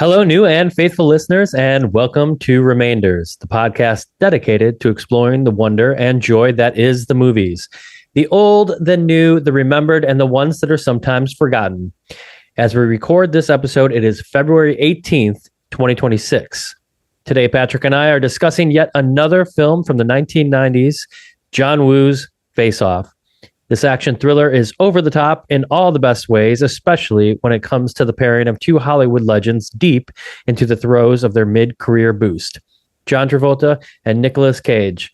Hello, new and faithful listeners, and welcome to Remainders, the podcast dedicated to exploring the wonder and joy that is the movies. The old, the new, the remembered, and the ones that are sometimes forgotten. As we record this episode, it is February 18th, 2026. Today, Patrick and I are discussing yet another film from the 1990s, John Woo's Face Off. This action thriller is over the top in all the best ways, especially when it comes to the pairing of two Hollywood legends deep into the throes of their mid-career boost. John Travolta and Nicolas Cage.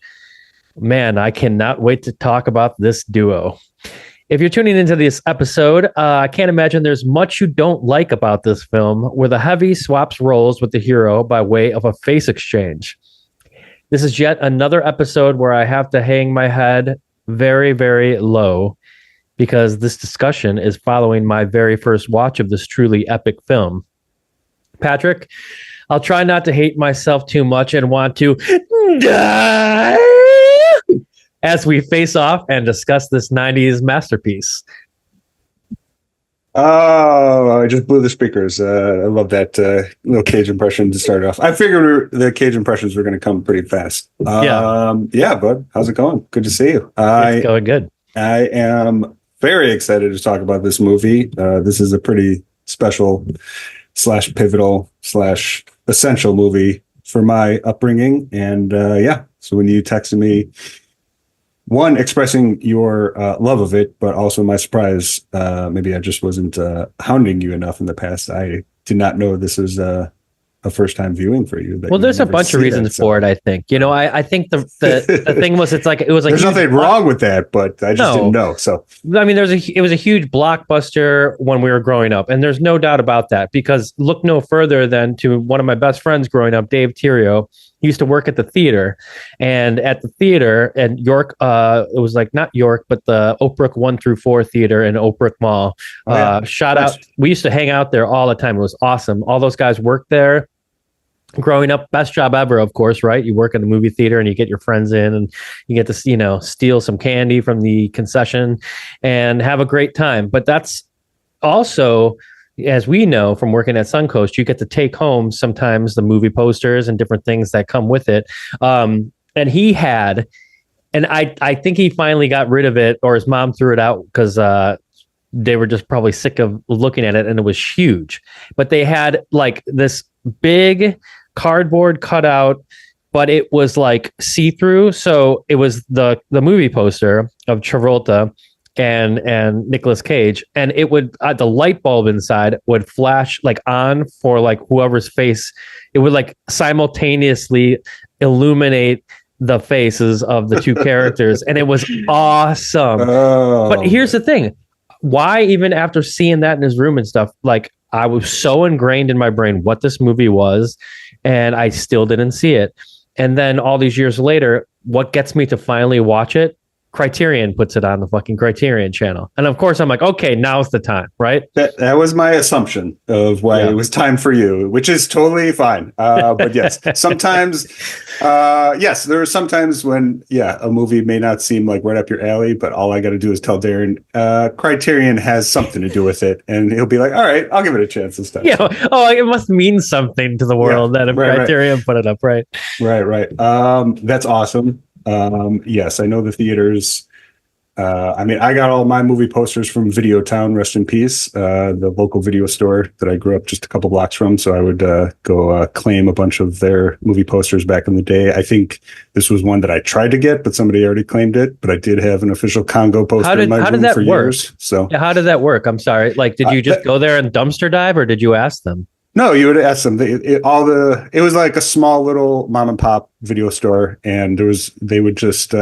Man, I cannot wait to talk about this duo. If you're tuning into this episode, I can't imagine there's much you don't like about this film, where the heavy swaps roles with the hero by way of a face exchange. This is yet another episode where I have to hang my head very, very low, because this discussion is following my very first watch of this truly epic film. Patrick, I'll try not to hate myself too much and want to die as we face off and discuss this 90s masterpiece. Oh, I just blew the speakers. I love that little Cage impression to start off. I figured the Cage impressions were going to come pretty fast. Yeah, bud. How's it going? Good to see you. It's going good. I am very excited to talk about this movie. This is a pretty special / pivotal / essential movie for my upbringing. And so when you texted me, one, expressing your love of it, but also my surprise. Maybe I just wasn't hounding you enough in the past. I did not know this was a first-time viewing for you. Well, there's a bunch of reasons for it, I think. You know, I think the thing was, it was like there's nothing wrong with that, but I just didn't know. So I mean, it was a huge blockbuster when we were growing up, and there's no doubt about that. Because look no further than to one of my best friends growing up, Dave Thierio. He used to work at the theater, and at the theater at York, it was like not York, but the Oak Brook 1 through 4 theater in Oak Brook Mall. Shout out. We used to hang out there all the time. It was awesome. All those guys worked there. Growing up, best job ever, of course, right? You work in the movie theater and you get your friends in and you get to, steal some candy from the concession and have a great time. But that's also, as we know from working at Suncoast, you get to take home sometimes the movie posters and different things that come with it. And he had, and I think he finally got rid of it, or his mom threw it out because they were just probably sick of looking at it, and it was huge. But they had like this big cardboard cutout, but it was like see-through. So it was the movie poster of Travolta and Nicolas Cage, and it would the light bulb inside would flash like on for like whoever's face. It would like simultaneously illuminate the faces of the two characters, and it was awesome. But here's the thing. Why, even after seeing that in his room and stuff, like I was so ingrained in my brain what this movie was, and I still didn't see it. And then all these years later, what gets me to finally watch it? Criterion puts it on the fucking Criterion channel. And of course I'm like, okay, now's the time, right? That was my assumption of why it was time for you, which is totally fine. But yes, sometimes, there are sometimes when, a movie may not seem like right up your alley, but all I got to do is tell Darren, Criterion has something to do with it. And he'll be like, all right, I'll give it a chance this time. Yeah. Oh, it must mean something to the world that if Criterion put it up, right? Right. That's awesome. Yes, I know the theaters. I got all my movie posters from Video Town, rest in peace, the local video store that I grew up just a couple blocks from. So I would go claim a bunch of their movie posters back in the day. I think this was one that I tried to get, but somebody already claimed it. But I did have an official Congo poster in my room for years. So how did that work? I'm sorry. Like, did you just go there and dumpster dive, or did you ask them? No, you would ask them. It was like a small little mom and pop video store, and they would just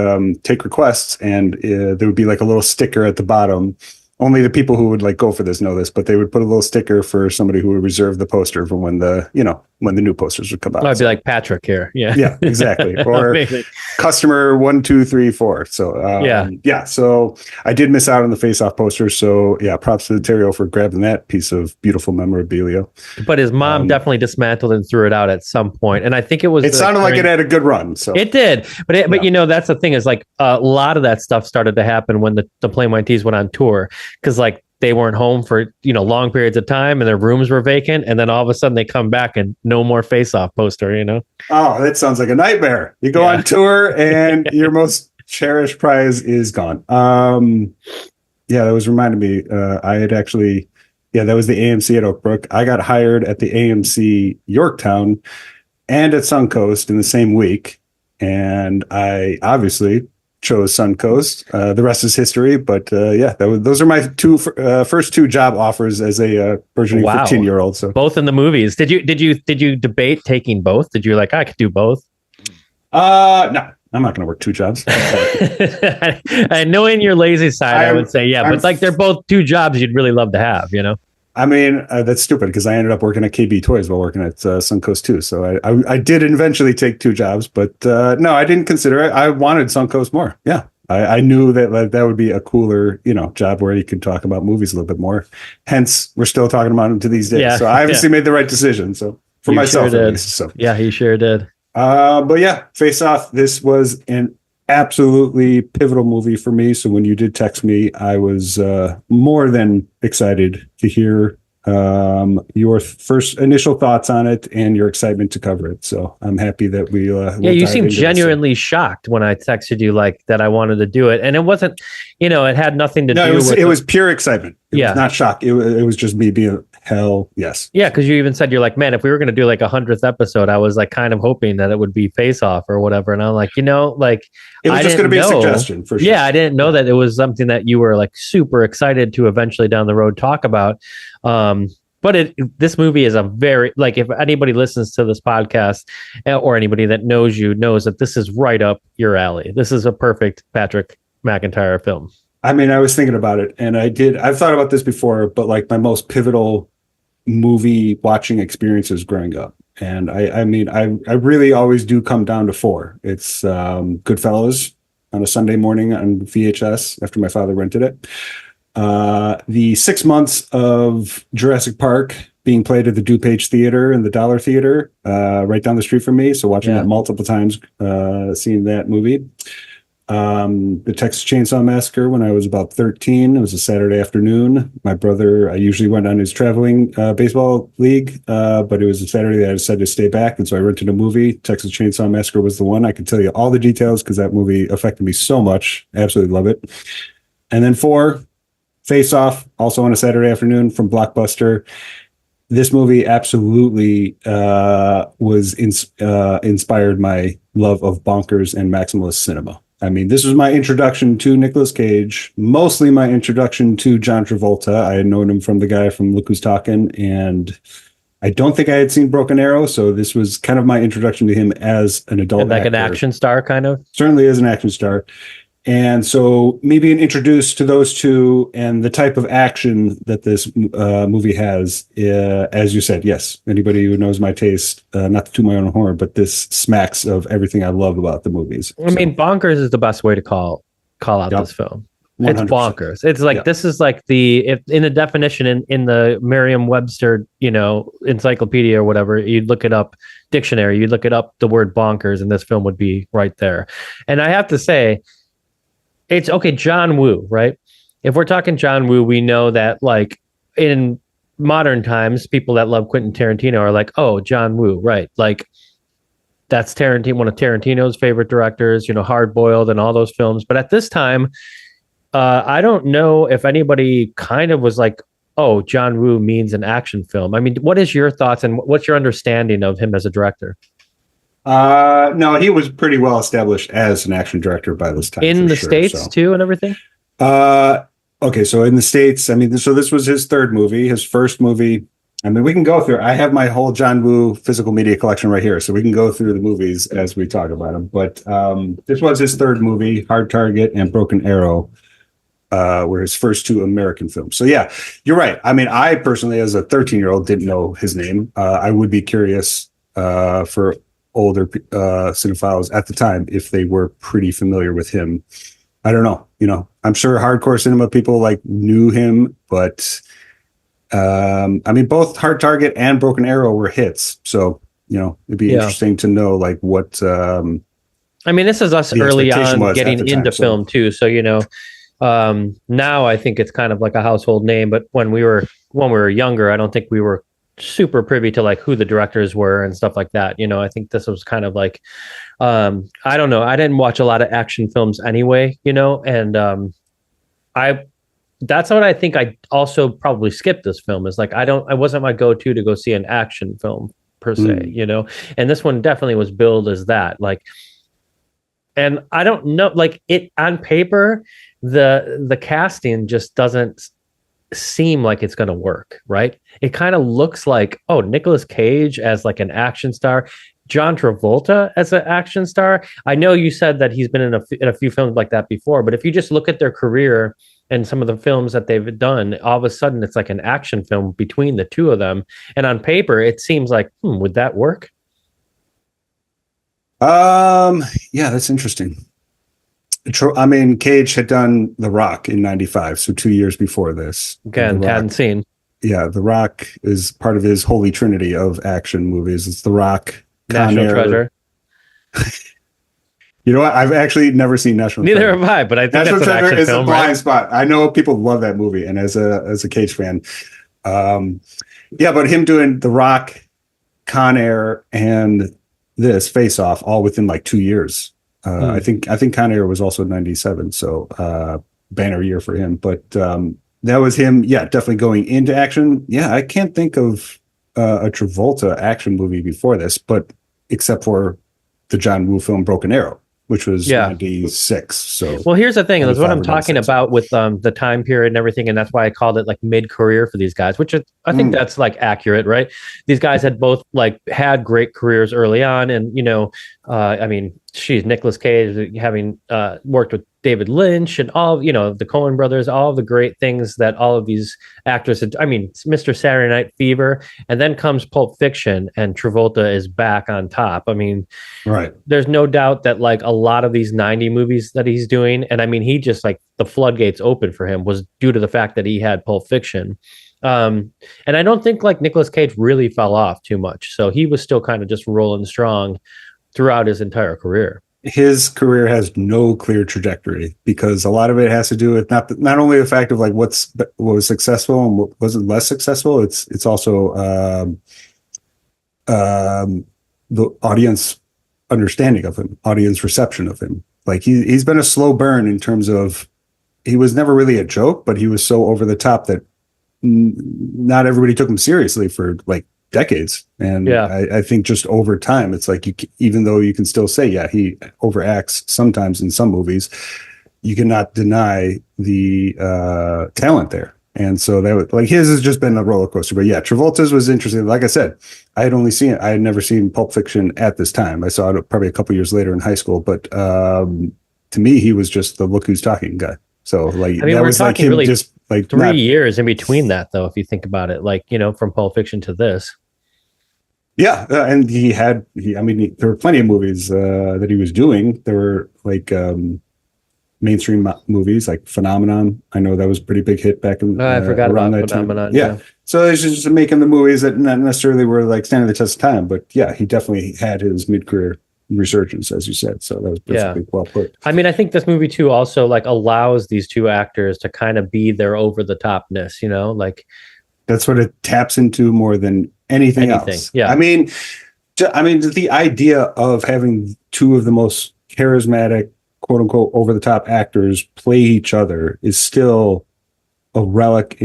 take requests, and there would be like a little sticker at the bottom. Only the people who would like go for this know this, but they would put a little sticker for somebody who would reserve the poster for when the new posters would come out. I'd be like Patrick here. Yeah, exactly. Or customer 1, 2, 3, 4. So So I did miss out on the Face Off poster. So props to the Terrio for grabbing that piece of beautiful memorabilia. But his mom definitely dismantled and threw it out at some point, and I think it was. It sounded like it had a good run. So it did, but that's the thing is like a lot of that stuff started to happen when the Plain White T's went on tour. Because like they weren't home for, long periods of time and their rooms were vacant. And then all of a sudden they come back and no more Face Off poster. Oh, that sounds like a nightmare. You go on tour and your most cherished prize is gone. Yeah, that was reminding me. I had actually, that was the AMC at Oak Brook. I got hired at the AMC Yorktown and at Suncoast in the same week. And I obviously chose Suncoast. The rest is history. But those are my first two job offers as a burgeoning 15-year-old. So both in the movies. Did you debate taking both? Did you I could do both? No. I'm not going to work two jobs. And knowing your lazy side, I would say, but they're both two jobs you'd really love to have, I mean, that's stupid because I ended up working at KB Toys while working at Suncoast too. So I did eventually take two jobs, but no, I didn't consider it. I wanted Suncoast more. Yeah. I knew that would be a cooler, job where you could talk about movies a little bit more. Hence, we're still talking about them to these days. Yeah, so I obviously made the right decision. So for myself, sure at least. So yeah, he sure did. But yeah, Face Off. This was an absolutely pivotal movie for me. So when you did text me, I was more than excited to hear your first initial thoughts on it and your excitement to cover it. So I'm happy that we you seemed genuinely shocked when I texted you that I wanted to do it, and it wasn't, it had nothing to do with it was pure excitement. It was not shock. It was just me being hell yes. Yeah, because you even said, you're like, man, if we were going to do a 100th episode, I was kind of hoping that it would be Face Off or whatever. And I'm like, it was just going to be a suggestion for sure. Yeah, I didn't know that it was something that you were super excited to eventually down the road talk about. But this movie is a very, if anybody listens to this podcast or anybody that knows you knows that this is right up your alley. This is a perfect Patrick McIntyre film. I mean, I was thinking about it, and I've thought about this before, but my most pivotal movie watching experiences growing up. And I mean, I really always do come down to four. It's Goodfellas on a Sunday morning on VHS after my father rented it. The 6 months of Jurassic Park being played at the DuPage Theater and the Dollar Theater, right down the street from me. So watching that multiple times, seeing that movie. The Texas Chainsaw Massacre when I was about 13. It was a Saturday afternoon. My brother, I usually went on his traveling baseball league, but it was a Saturday that I decided to stay back. And so I rented a movie. Texas Chainsaw Massacre was the one. I could tell you all the details because that movie affected me so much. Absolutely love it. And then 4, Face Off, also on a Saturday afternoon from Blockbuster. This movie absolutely inspired my love of bonkers and maximalist cinema. I mean, this was my introduction to Nicolas Cage, mostly my introduction to John Travolta. I had known him from the guy from Look Who's Talking, and I don't think I had seen Broken Arrow, so this was kind of my introduction to him as an adult actor. An action star, kind of? Certainly as an action star. And so me being introduced to those two and the type of action that this movie has, as you said, yes, anybody who knows my taste, not to toot my own horn, but this smacks of everything I love about the movies. I mean, bonkers is the best way to call out this film. 100%. It's bonkers. It's this is in the definition in the Merriam-Webster, encyclopedia or whatever, you'd look it up, dictionary, you'd look it up the word bonkers, and this film would be right there. And I have to say, it's okay, John Woo, right? If we're talking John Woo, we know that in modern times, people that love Quentin Tarantino are like, oh, John Woo, right? That's Tarantino, one of Tarantino's favorite directors, Hard Boiled and all those films. But at this time, I don't know if anybody kind of was like, oh, John Woo means an action film. I mean, what is your thoughts and what's your understanding of him as a director? No, he was pretty well established as an action director by this time. In the States too and everything? Okay, so in the States, I mean, so this was his third movie, his first movie. I mean, we can go through, I have my whole John Woo physical media collection right here, so we can go through the movies as we talk about them. But this was his third movie. Hard Target and Broken Arrow were his first two American films. So yeah, you're right. I mean, I personally, as a 13-year-old, didn't know his name. I would be curious for older cinephiles at the time if they were pretty familiar with him. I don't know. I'm sure hardcore cinema people knew him, but I mean, both Hard Target and Broken Arrow were hits. So, it'd be interesting to know what. I mean, this is us early on getting into film too. So, Now I think it's kind of like a household name, but when we were younger, I don't think we were super privy to like who the directors were and stuff like that. I think this was kind of like, I don't know. I didn't watch a lot of action films anyway, and I that's what I think I also probably skipped this film is like I wasn't my go-to to go see an action film per se, and this one definitely was billed as that. Like, and I don't know, like it on paper, the casting just doesn't seem like it's going to work, right? It kind of looks like, oh, Nicolas Cage as like an action star, John Travolta as an action star. I know you said that he's been in a few films like that before, but if you just look at their career and some of the films that they've done, all of a sudden it's like an action film between the two of them. And on paper, it seems like, would that work? Yeah, that's interesting. I mean, Cage had done The Rock in '95, so 2 years before this. Again, hadn't seen. Yeah, The Rock is part of his holy trinity of action movies. It's The Rock, National Treasure. You know what? I've actually never seen National Treasure. Neither have I, but I think National that's an Treasure action is film, a blind right? spot. I know people love that movie, and as a Cage fan, yeah, but him doing The Rock, Con Air, and this Face Off all within like 2 years. I think Con Air was also 97, so banner year for him. But that was him, yeah, definitely going into action. Yeah, I can't think of a Travolta action movie before this, but except for the John Woo film Broken Arrow, which was 96. So well, here's the thing. That's what I'm talking about with the time period and everything, and that's why I called it like mid-career for these guys, which I think that's like accurate, right? These guys had both like had great careers early on, and I mean, Nicolas Cage having worked with David Lynch and all, the Coen brothers, all of the great things that all of these actors had. I mean, Mr. Saturday Night Fever, and then comes Pulp Fiction, and Travolta is back on top. I mean, right. There's no doubt that like a lot of these 90 movies that he's doing, and I mean, he just like the floodgates open for him was due to the fact that he had Pulp Fiction. And I don't think like Nicolas Cage really fell off too much. So he was still kind of just rolling strong throughout his entire career. His career has no clear trajectory because a lot of it has to do with not only the fact of like what was successful and what wasn't less successful. It's also the audience understanding of him, audience reception of him. Like he's been a slow burn in terms of he was never really a joke, but he was so over the top that not everybody took him seriously for like decades. And I think just over time, it's like even though you can still say, yeah, he overacts sometimes in some movies, you cannot deny the talent there. And so that was like his has just been a roller coaster. But yeah, Travolta's was interesting. Like I said, I had never seen Pulp Fiction at this time. I saw it probably a couple years later in high school. But to me, he was just the look who's talking guy. So like, I mean, that was like him really just like 3 years in between that, though, if you think about it, like, from Pulp Fiction to this. Yeah. And there were plenty of movies that he was doing. There were like mainstream movies like Phenomenon. I know that was a pretty big hit back in I forgot about Phenomenon. Yeah. So it's just making the movies that not necessarily were like standing the test of time, but yeah, he definitely had his mid-career resurgence, as you said. So that was perfectly well put. I mean, I think this movie too also like allows these two actors to kind of be their over the topness, like that's what it taps into more than anything else. Yeah. I mean, the idea of having two of the most charismatic, quote unquote, over the top actors play each other is still a relic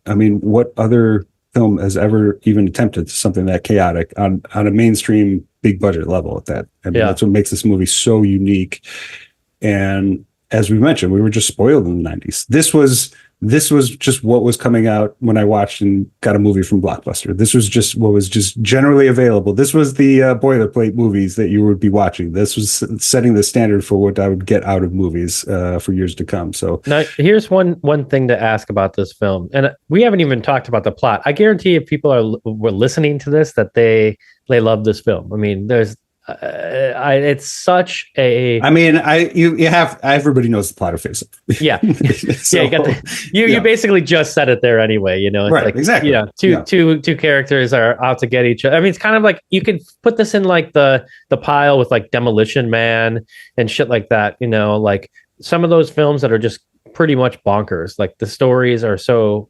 what other film has ever even attempted something that chaotic on a mainstream big budget level at that. I mean, that's what makes this movie so unique. And as we mentioned, we were just spoiled in the 90s. This was just what was coming out when I watched and got a movie from Blockbuster. This was just what was just generally available. This was the boilerplate movies that you would be watching. This was setting the standard for what I would get out of movies for years to come. So now here's one thing to ask about this film. And we haven't even talked about the plot. I guarantee if people were listening to this, that they love this film. I mean, there's it's such a. I mean, you have everybody knows the plot of Face Off. Yeah, so, you basically just said it there anyway. It's right? Like, exactly. Yeah, two characters are out to get each other. I mean, it's kind of like you could put this in like the pile with like Demolition Man and shit like that. Like some of those films that are just pretty much bonkers. Like the stories are so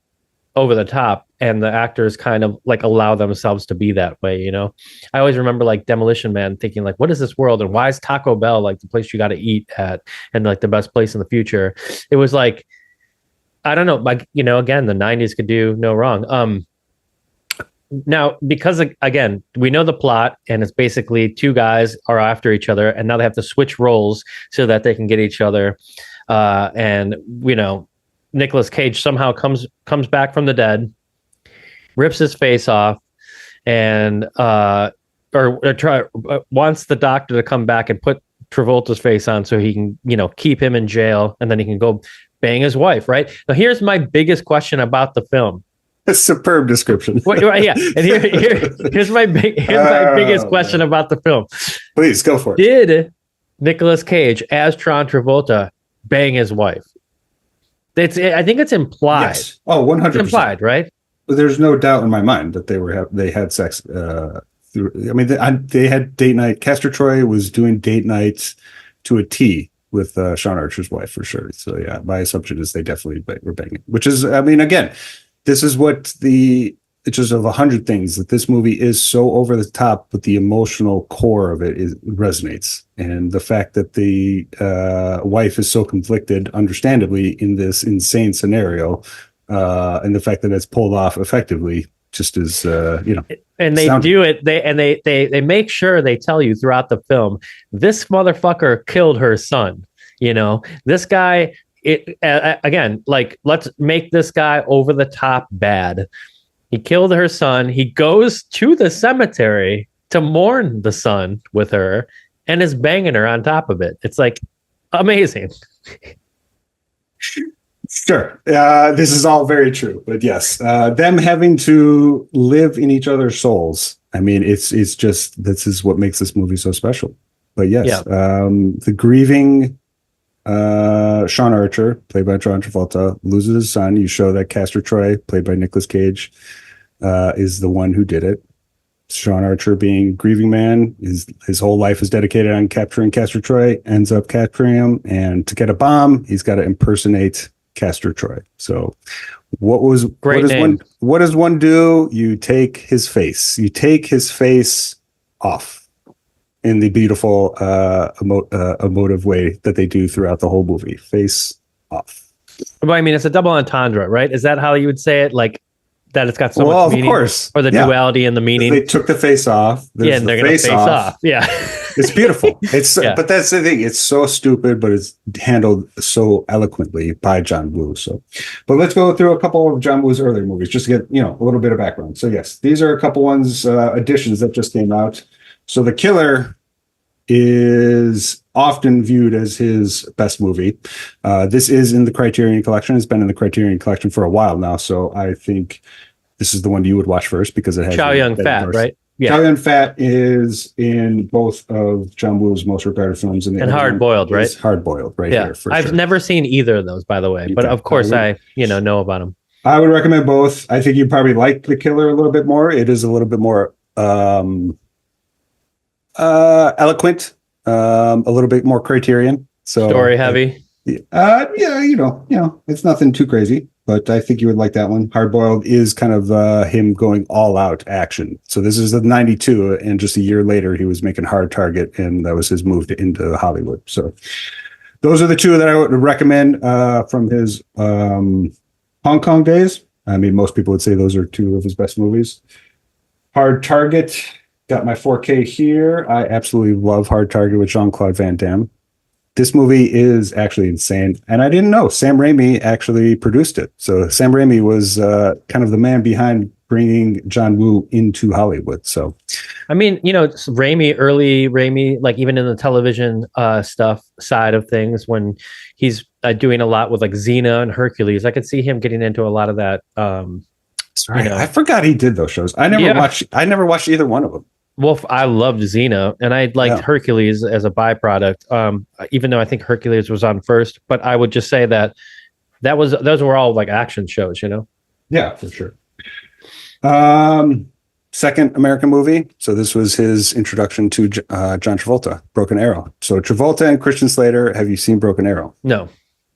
over the top, and the actors kind of like allow themselves to be that way, you know. I always remember like Demolition Man thinking like, what is this world, and why is Taco Bell like the place you got to eat at, and like the best place in the future? It was like, I don't know, like, you know, again, the 90s could do no wrong. Now, because again, we know the plot, and it's basically two guys are after each other, and now they have to switch roles so that they can get each other. And you know, Nicolas Cage somehow comes back from the dead, rips his face off, and wants the doctor to come back and put Travolta's face on so he can, you know, keep him in jail, and then he can go bang his wife. Right now, here's my biggest question about the film. A superb description. Yeah, and here's my biggest question about the film. Please go for it. Did Nicolas Cage as John Travolta bang his wife? I think it's implied. Yes. Oh, 100%. It's implied, right? There's no doubt in my mind that they had sex. They had date night. Castor Troy was doing date nights to a T with Sean Archer's wife for sure. So yeah, my assumption is they definitely were banging. Which is, I mean, again, this is what it's just of 100 things that this movie is so over the top, but the emotional core of it resonates. And the fact that the wife is so conflicted, understandably, in this insane scenario, and the fact that it's pulled off effectively just is, And they do it. They make sure they tell you throughout the film, this motherfucker killed her son. You know, this guy. Again, like, let's make this guy over the top bad. He killed her son. He goes to the cemetery to mourn the son with her, and is banging her on top of it. It's like amazing. Sure. This is all very true, but yes, them having to live in each other's souls. I mean, it's just, this is what makes this movie so special. But yes, yeah. The grieving Sean Archer, played by John Travolta, loses his son. You show that Castor Troy, played by Nicolas Cage, is the one who did it. Sean Archer, being grieving man, his whole life is dedicated on capturing Castor Troy, ends up capturing him, and to get a bomb, he's got to impersonate Castor Troy. So what does one do? You take his face. You take his face off in the beautiful emotive way that they do throughout the whole movie. Face off. But I mean, it's a double entendre, right? Is that how you would say it? Like that it's got so much meaning? Of course. Or the duality and the meaning? They took the face off. Yeah, and they're going to face off. Yeah. It's beautiful. But that's the thing. It's so stupid, but it's handled so eloquently by John Woo. So, but let's go through a couple of John Woo's earlier movies just to get, a little bit of background. So yes, these are a couple ones, additions that just came out. So The Killer is often viewed as his best movie. This is in the Criterion Collection. It's been in the Criterion Collection for a while now. So I think this is the one you would watch first because it has Chow Yun-Fat, right? Yeah. Chow Yun-Fat is in both of John Woo's most regarded films. And Hard Boiled, right? Hard Boiled, right here. For I've never seen either of those, by the way, but of course I know about them. I would recommend both. I think you probably like The Killer a little bit more. It is a little bit more eloquent, a little bit more Criterion. So story heavy. It's nothing too crazy, but I think you would like that one. Hard Boiled is kind of him going all out action. So this is the 92, and just a year later he was making Hard Target, and that was his move into Hollywood. So those are the two that I would recommend from his Hong Kong days. I mean, most people would say those are two of his best movies. Hard Target, got my 4K here. I absolutely love Hard Target with Jean-Claude Van Damme. This movie is actually insane. And I didn't know Sam Raimi actually produced it. So Sam Raimi was kind of the man behind bringing John Woo into Hollywood. So, I mean, early Raimi, like even in the television stuff side of things, when he's doing a lot with like Xena and Hercules, I could see him getting into a lot of that. Sorry, I forgot he did those shows. I never watched either one of them. Well, I loved Xena, and I liked Hercules as a byproduct. Even though I think Hercules was on first, but I would just say those were all like action shows, Yeah, for sure. Second American movie. So this was his introduction to John Travolta, Broken Arrow. So Travolta and Christian Slater. Have you seen Broken Arrow? No.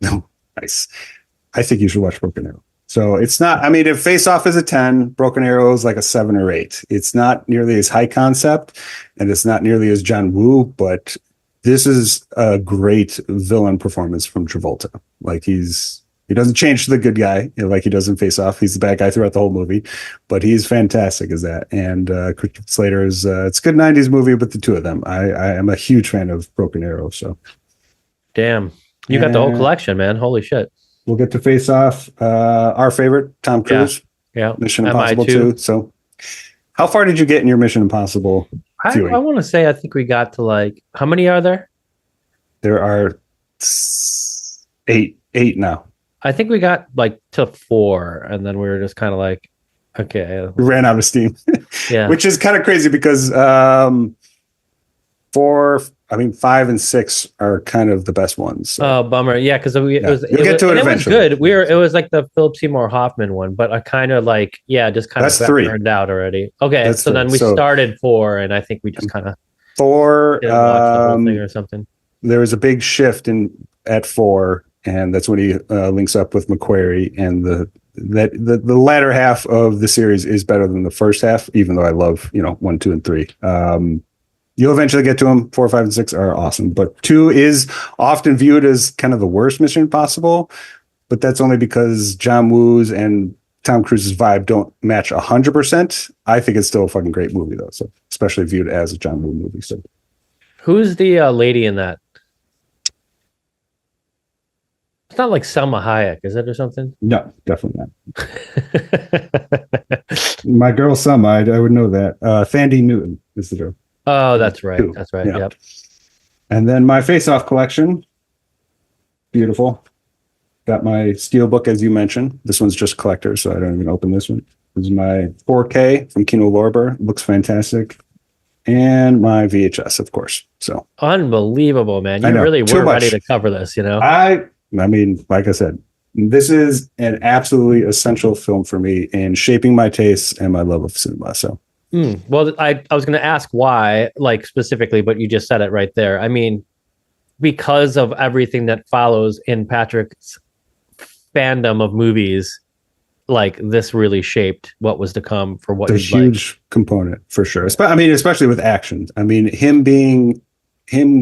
No. Nice. I think you should watch Broken Arrow. So it's not, I mean, if Face Off is a 10, Broken Arrow is like a 7 or 8. It's not nearly as high concept and it's not nearly as John Woo, but this is a great villain performance from Travolta. Like he doesn't change to the good guy, like he does in Face Off. He's the bad guy throughout the whole movie, but he's fantastic as that. And Christian Slater is, it's a good 90s movie, but the two of them, I am a huge fan of Broken Arrow. So. Damn. You got the whole collection, man. Holy shit. We'll get to Face Off. Our favorite, Tom Cruise. Yeah. Mission Impossible 2. So how far did you get in your Mission Impossible viewing? I want to say, I think we got to like, how many are there? There are 8 now. I think we got like to 4 and then we were just kind of like, okay. We ran out of steam. Yeah. Which is kind of crazy because 5 and 6 are kind of the best ones. So. Oh, bummer. Yeah, because it was good. It was like the Philip Seymour Hoffman one, but I kind of like, just kind of burned out already. Okay, that's so 3. Then we started 4, and I think we just kind of 4 didn't watch the whole thing or something. There was a big shift at 4, and that's when he links up with McQuarrie, and the latter half of the series is better than the first half, even though I love 1, 2, and 3. You'll eventually get to them. 4, 5, and 6 are awesome, but 2 is often viewed as kind of the worst Mission Impossible, but that's only because John Woo's and Tom Cruise's vibe don't match 100%. I think it's still a fucking great movie though, so especially viewed as a John Woo movie. So, who's the lady in that? It's not like Selma Hayek, is it, or something? No, definitely not. My girl Selma, I would know that. Thandie Newton is the girl. Oh, that's right. 2. That's right. Yeah. Yep. And then my Face Off collection. Beautiful. Got my Steelbook, as you mentioned. This one's just collector, so I don't even open this one. This is my 4K from Kino Lorber. Looks fantastic. And my VHS, of course. So unbelievable, man. You really were ready to cover this, I mean, like I said, this is an absolutely essential film for me in shaping my tastes and my love of cinema. So. Well, I was going to ask why, like specifically, but you just said it right there. I mean, because of everything that follows in Patrick's fandom of movies, like this really shaped what was to come for what it's a huge component for sure. I mean, especially with action. I mean, him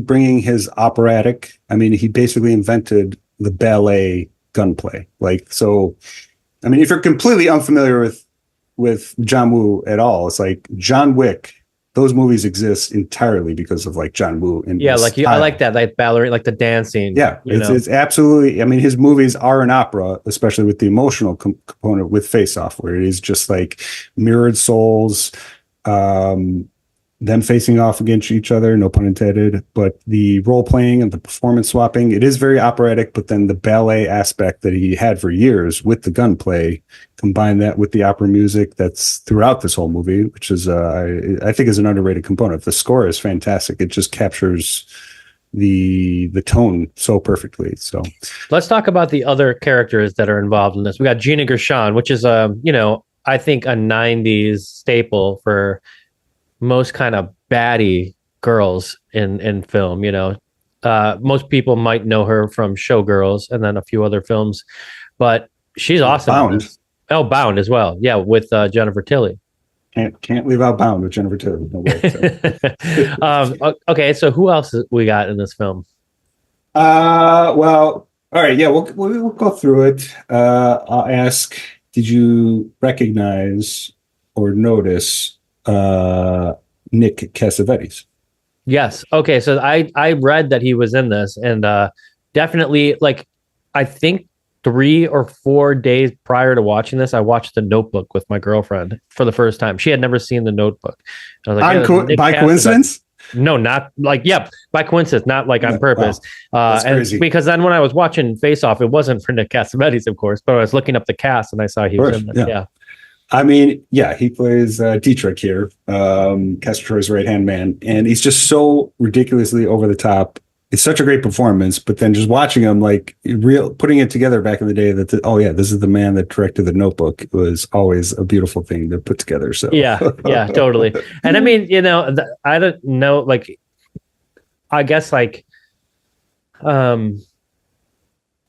bringing his operatic. I mean, he basically invented the ballet gunplay. Like, so, I mean, if you're completely unfamiliar with John Woo at all, it's like John Wick. Those movies exist entirely because of like John Woo. And I like that, like ballerina, like the dancing. Yeah, it's absolutely. I mean, his movies are an opera, especially with the emotional component with Face Off, where it is just like mirrored souls, them facing off against each other, no pun intended. But the role playing and the performance swapping, it is very operatic. But then the ballet aspect that he had for years with the gunplay, combine that with the opera music that's throughout this whole movie, which is I think is an underrated component. The score is fantastic. It just captures the tone so perfectly. So let's talk about the other characters that are involved in this. We got Gina Gershon, which is I think a 90s staple for most kind of baddie girls in film. Most people might know her from Showgirls and then a few other films, but she's awesome. Bound as well. Yeah, with Jennifer Tilly. Can't leave out Bound with Jennifer Tilly. No way, so. Okay, so who else we got in this film? Well, all right, yeah, we'll go through it. I'll ask, did you recognize or notice Nick Cassavetes? Yes. Okay, so I read that he was in this, and definitely, like, I think 3 or 4 days prior to watching this, I watched The Notebook with my girlfriend for the first time. She had never seen The Notebook. I was like, by coincidence? No, not like, by coincidence, not like on purpose. Wow. And because then when I was watching Face Off, it wasn't for Nick Cassavetes, of course, but I was looking up the cast and I saw he was in this. Yeah. I mean, he plays Dietrich here, Castro's right-hand man, and he's just so ridiculously over the top. It's such a great performance, but then just watching him, like putting it together back in the day that, this is the man that directed The Notebook, was always a beautiful thing to put together. So yeah, totally. And I mean, I don't know, like, I guess like,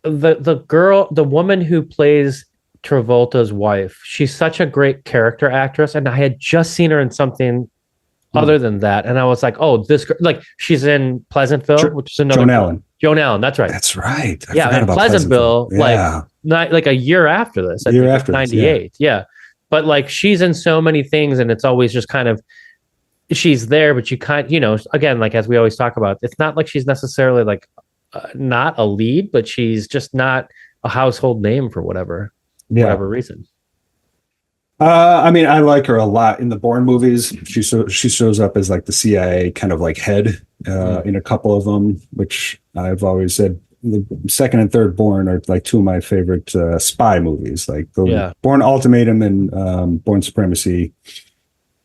the woman who plays Travolta's wife, she's such a great character actress, and I had just seen her in something other than that, and I was like, oh, like she's in Pleasantville, which is another Joan Allen. Joan Allen, that's right. That's right. I forgot about Pleasantville. Like not like a year after this. I think after 98. Yeah. But like she's in so many things, and it's always just kind of she's there, but you can't, again, like as we always talk about, it's not like she's necessarily like not a lead, but she's just not a household name for whatever reason. I mean, I like her a lot in the Bourne movies. She shows up as like the CIA kind of like head in a couple of them, which I've always said the second and third Bourne are like two of my favorite spy movies. Like the Bourne Ultimatum and Bourne Supremacy.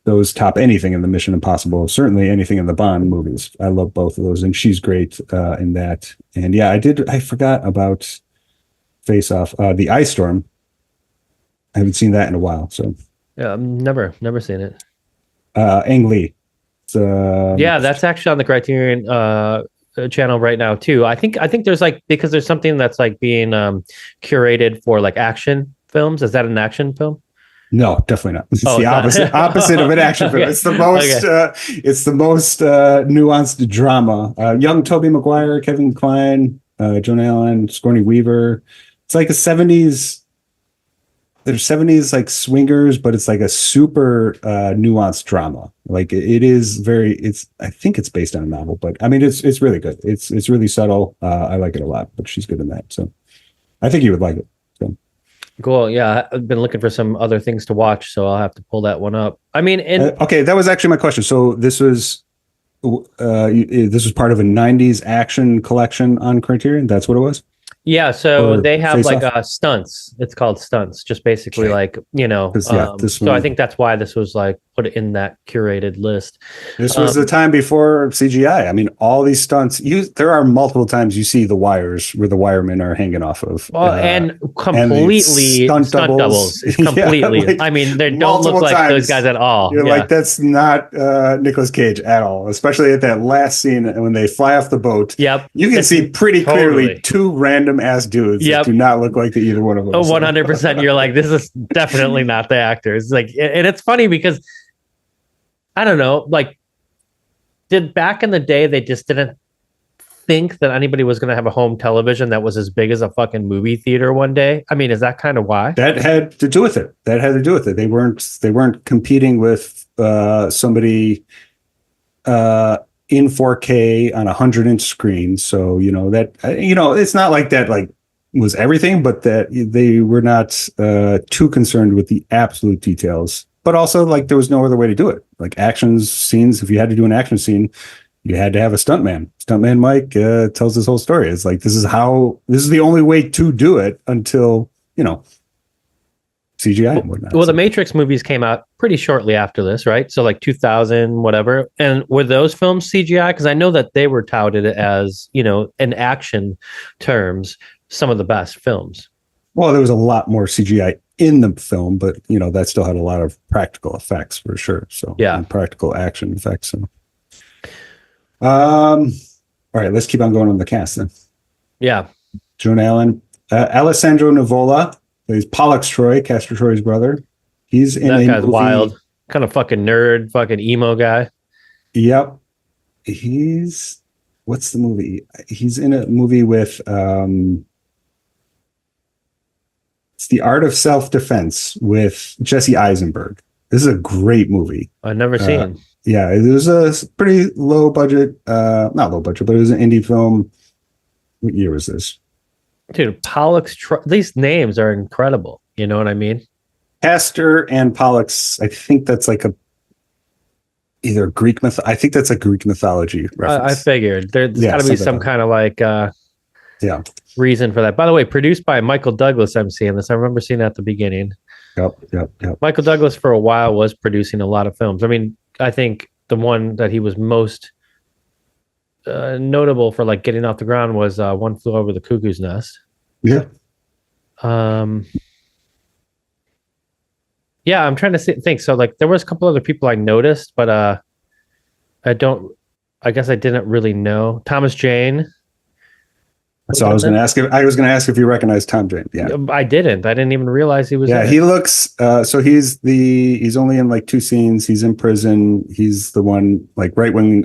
Those top anything in the Mission Impossible, certainly anything in the Bond movies. I love both of those, and she's great in that. And yeah, I forgot about Face Off, the Ice Storm. I haven't seen that in a while. So yeah, I've never seen it. Ang Lee. Yeah, that's actually on the Criterion channel right now too. I think there's like, because there's something that's like being curated for like action films. Is that an action film? No, definitely not. It's the opposite of an action film. Okay. It's the most nuanced drama. Young Tobey Maguire, Kevin Kline, Joan Allen, Sigourney Weaver. It's like a 70s. There's 70s like swingers, but it's like a super nuanced drama. Like I think it's based on a novel, but I mean it's really good. It's really subtle. I like it a lot, but she's good in that. So I think you would like it. So. Cool. Yeah, I've been looking for some other things to watch, so I'll have to pull that one up. I mean, okay, that was actually my question. So this was part of a 90s action collection on Criterion. That's what it was. Yeah, so they have like stunts. It's called stunts, just basically like, so I think that's why this was like put in that curated list. This was the time before CGI. I mean, all these stunts, there are multiple times you see the wires where the wiremen are hanging off of. And completely stunt doubles. Completely. Yeah, like I mean, they don't look like those guys at all. You're like, that's not Nicolas Cage at all, especially at that last scene when they fly off the boat. Yep. You can see pretty clearly two random ass dudes that do not look like either one of them. 100%. You're like, this is definitely not the actors. Like, and it's funny because I don't know, like, did back in the day they just didn't think that anybody was going to have a home television that was as big as a fucking movie theater one day? I mean, is that kind of why? That had to do with it. They weren't competing with somebody in 4K on a 100-inch screen. So, it's not like that, like, was everything, but that they were not too concerned with the absolute details. But also, like, there was no other way to do it. Like, action scenes, if you had to do an action scene, you had to have a stuntman. Stuntman Mike tells this whole story. It's like, this is the only way to do it until, CGI and whatnot. Well, the Matrix movies came out pretty shortly after this, right? So like 2000, whatever. And were those films CGI? Because I know that they were touted as, in action terms, some of the best films. Well, there was a lot more CGI in the film, but that still had a lot of practical effects for sure. So and practical action effects. So, all right, let's keep on going on the cast then. Yeah, Joan Allen, Alessandro Nivola plays Pollux Troy, Castor Troy's brother. He's in that guy's movie. Wild, kind of fucking nerd, fucking emo guy. Yep, what's the movie? He's in a movie with it's The Art of Self-Defense with Jesse Eisenberg. This is a great movie. I've never seen. Yeah, it was a pretty low budget, not low budget, but it was an indie film. What year was this? Dude, Pollux, these names are incredible. You know what I mean? Castor and Pollux, I think that's like either Greek I think that's a Greek mythology reference. I figured there's got to be some kind of like reason for that. By the way, produced by Michael Douglas. I'm seeing this. I remember seeing it at the beginning. Yep. Michael Douglas for a while was producing a lot of films. I mean, I think the one that he was most notable for like getting off the ground was One Flew Over the Cuckoo's Nest. Yeah. Yeah, I'm trying to think. So like there was a couple other people I noticed, but I guess I didn't really know. Thomas Jane. So I was going to ask if you recognize Tom Jane. Yeah, I didn't. I didn't even realize he was. Yeah, he looks. So he's only in like 2 scenes. He's in prison. He's the one like right when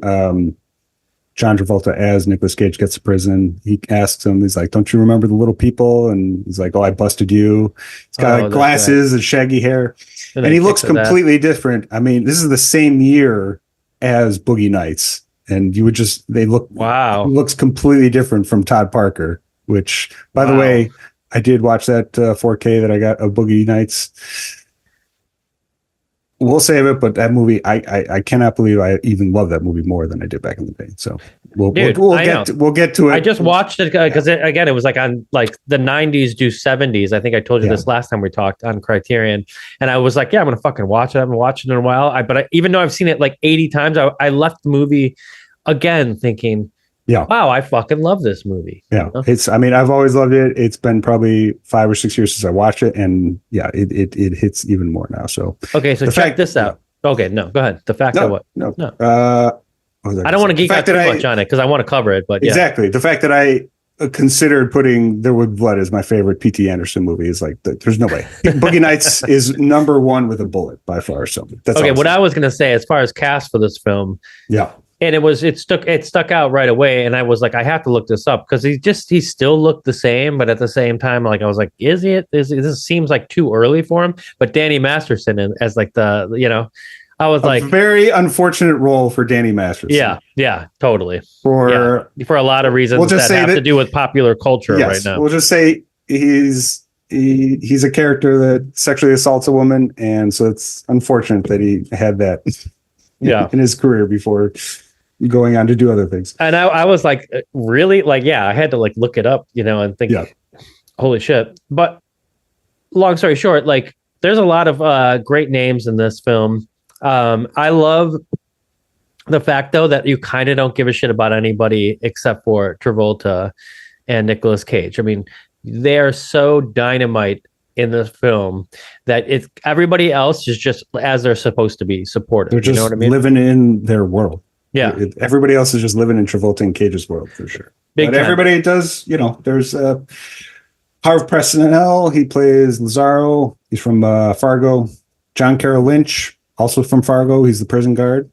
John Travolta as Nicolas Cage gets to prison. He asks him. He's like, "Don't you remember the little people?" And he's like, "Oh, I busted you." He's got like, glasses and shaggy hair, and he looks completely different. I mean, this is the same year as Boogie Nights. And you would they look, looks completely different from Todd Parker, which, by the way, I did watch that 4K that I got of Boogie Nights. We'll save it, but that movie, I cannot believe I even love that movie more than I did back in the day. So we'll get to it. I just watched it because again, it was like on like the 90s to 70s. I think I told you this last time we talked on Criterion, and I was like, yeah, I'm gonna fucking watch it. I haven't watched it in a while. Even though I've seen it like 80 times, I left the movie again thinking, wow, I fucking love this movie. Yeah, you know? I've always loved it. It's been probably 5 or 6 years since I watched it, and it hits even more now. So okay, so check this out. Okay, no, go ahead. The fact that what? No. I don't want to geek out too much on it because I want to cover it, but exactly the fact that I considered putting There Would Be Blood as my favorite P.T. Anderson movie is like, there's no way. Boogie Nights is number 1 with a bullet by far. So that's okay. What I was going to say as far as cast for this film, and it stuck out right away, and I was like, I have to look this up because he still looked the same, but at the same time, like I was like, this seems like too early for him. But Danny Masterson as like I was like, very unfortunate role for Danny Masterson. Yeah, totally. For a lot of reasons that have to do with popular culture right now. We'll just say he's a character that sexually assaults a woman, and so it's unfortunate that he had that in his career before going on to do other things. And I was like, really? Like, I had to like look it up, and think, holy shit. But long story short, like there's a lot of great names in this film. I love the fact though that you kind of don't give a shit about anybody except for Travolta and Nicolas Cage. I mean, they are so dynamite in this film that everybody else is just as they're supposed to be supportive. They're just living in their world. Yeah, everybody else is just living in Travolta and Cage's world for sure. But everybody does, there's Harv Presnell. He plays Lazaro. He's from Fargo. John Carroll Lynch, also from Fargo. He's the prison guard.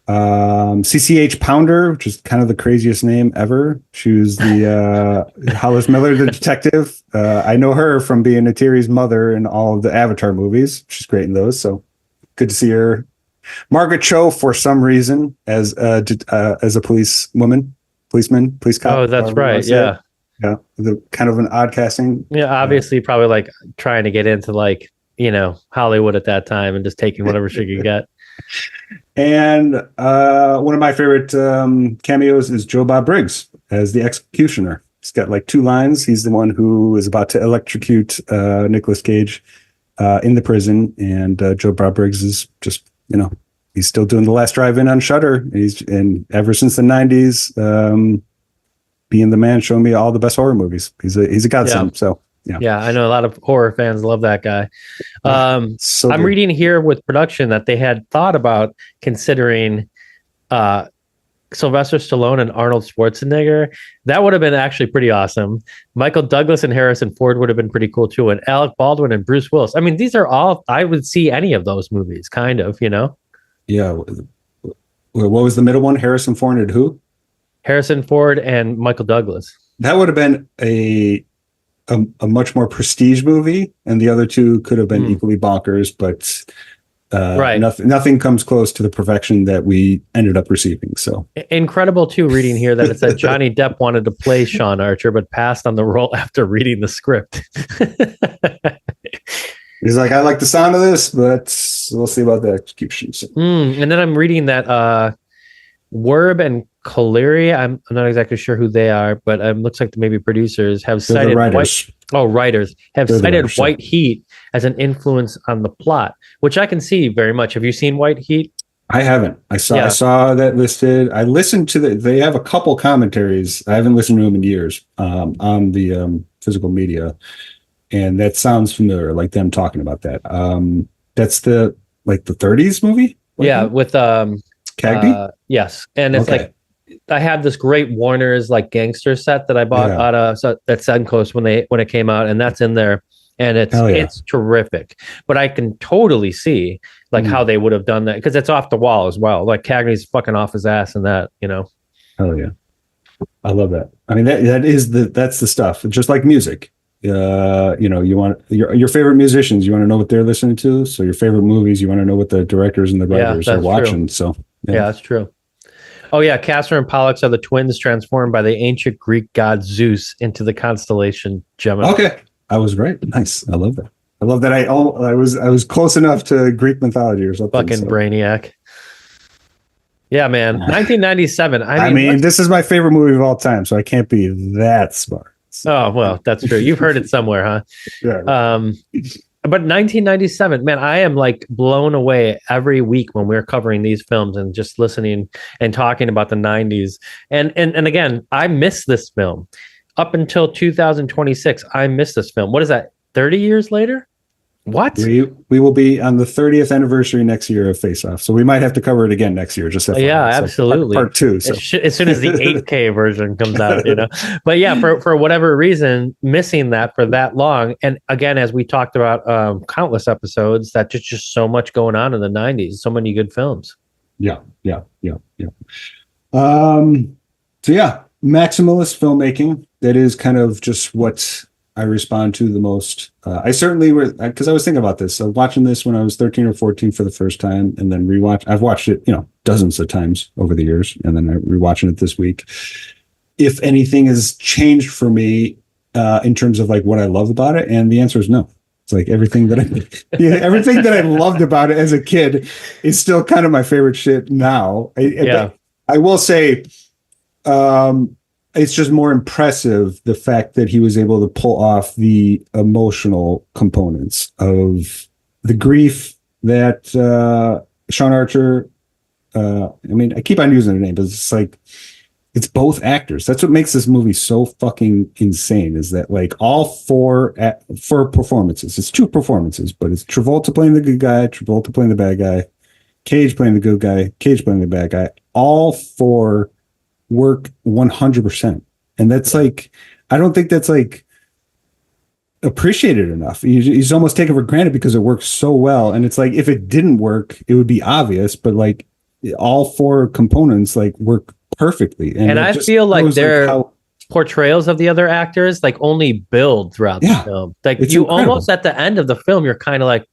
CCH Pounder, which is kind of the craziest name ever. She was the Hollis Miller, the detective. I know her from being Natiri's mother in all of the Avatar movies. She's great in those, so good to see her. Margaret Cho, for some reason, as a police cop. Oh, that's right. Yeah. The kind of an odd casting. Yeah, obviously, probably like trying to get into like Hollywood at that time and just taking whatever she could get. And one of my favorite cameos is Joe Bob Briggs as the executioner. He's got like 2 lines. He's the one who is about to electrocute Nicolas Cage in the prison, and Joe Bob Briggs is just he's still doing the last drive-in on Shudder. And ever since the 90s, being the man, showing me all the best horror movies. He's a godsend. So yeah, I know a lot of horror fans love that guy. I'm reading here with production that they had thought about considering Sylvester Stallone and Arnold Schwarzenegger. That would have been actually pretty awesome. Michael Douglas and Harrison Ford would have been pretty cool too. And Alec Baldwin and Bruce Willis. I mean, these are all, I would see any of those movies, kind of, Yeah. What was the middle one? Harrison Ford and who? Harrison Ford and Michael Douglas. That would have been a much more prestige movie, and the other 2 could have been equally bonkers, but nothing comes close to the perfection that we ended up receiving. So incredible too, reading here that it said Johnny Depp wanted to play Sean Archer but passed on the role after reading the script. He's like, I like the sound of this, but we'll see about the execution. So. And then I'm reading that Werb and Colery, I'm not exactly sure who they are, but it looks like maybe producers have cited writers. Writers have cited White Heat as an influence on the plot, which I can see very much. Have you seen White Heat? I haven't. I saw that listed. I listened to they have a couple commentaries. I haven't listened to them in years on the physical media, and that sounds familiar, like them talking about that. That's the 30s movie? With Cagney? Yes. And it's like I have this great Warner's like gangster set that I bought Yeah. out of at Suncoast when it came out, and that's in there, and Hell yeah. it's terrific. But I can totally see like how they would have done that because it's off the wall as well. Like Cagney's fucking off his ass in that, you know. Hell yeah. I love that. I mean, that's the stuff. Just like music. You know, you want your favorite musicians, you want to know what they're listening to. So your favorite movies, you want to know what the directors and the writers are watching. True. So yeah, that's true. Oh yeah, Castor and Pollux are the twins transformed by the ancient Greek god Zeus into the constellation Gemini. Okay, I was right. Nice. I love that. I love that. I was close enough to Greek mythology or something. Fucking brainiac. Yeah, man. 1997. I mean, this is my favorite movie of all time, so I can't be that smart. So. Oh well, that's true. You've heard it somewhere, huh? Yeah. But 1997, man, I am like blown away every week when we're covering these films and just listening and talking about the 90s. And again, I miss this film up until 2026. I miss this film. What is that? 30 years later? What? We will be on the 30th anniversary next year of Face Off, so we might have to cover it again next year. Just yeah, absolutely. Part two. So. As soon as the 8K version comes out, you know. But yeah, for whatever reason, missing that for that long, and again, as we talked about countless episodes, that just so much going on in the 90s, so many good films. Yeah. So yeah, maximalist filmmaking. That is kind of just what I respond to the most. I certainly were, because I was thinking about this. So watching this when I was 13 or 14 for the first time, and then I've watched it, you know, dozens of times over the years, and then I'm rewatching it this week. If anything has changed for me in terms of like what I love about it, and the answer is no. It's like everything that I loved about it as a kid is still kind of my favorite shit now. I will say, it's just more impressive the fact that he was able to pull off the emotional components of the grief that Sean Archer. I mean, I keep on using the name, but it's like it's both actors. That's what makes this movie so fucking insane. Is that like all four performances? It's two performances, but it's Travolta playing the good guy, Travolta playing the bad guy, Cage playing the good guy, Cage playing the bad guy. All four work 100%, and that's like, I don't think that's like appreciated enough. You almost take it for granted because it works so well, and it's like if it didn't work, it would be obvious. But like all four components like work perfectly, and I feel like their portrayals of the other actors like only build throughout the film. Like you incredible. Almost at the end of the film, you're kind of like,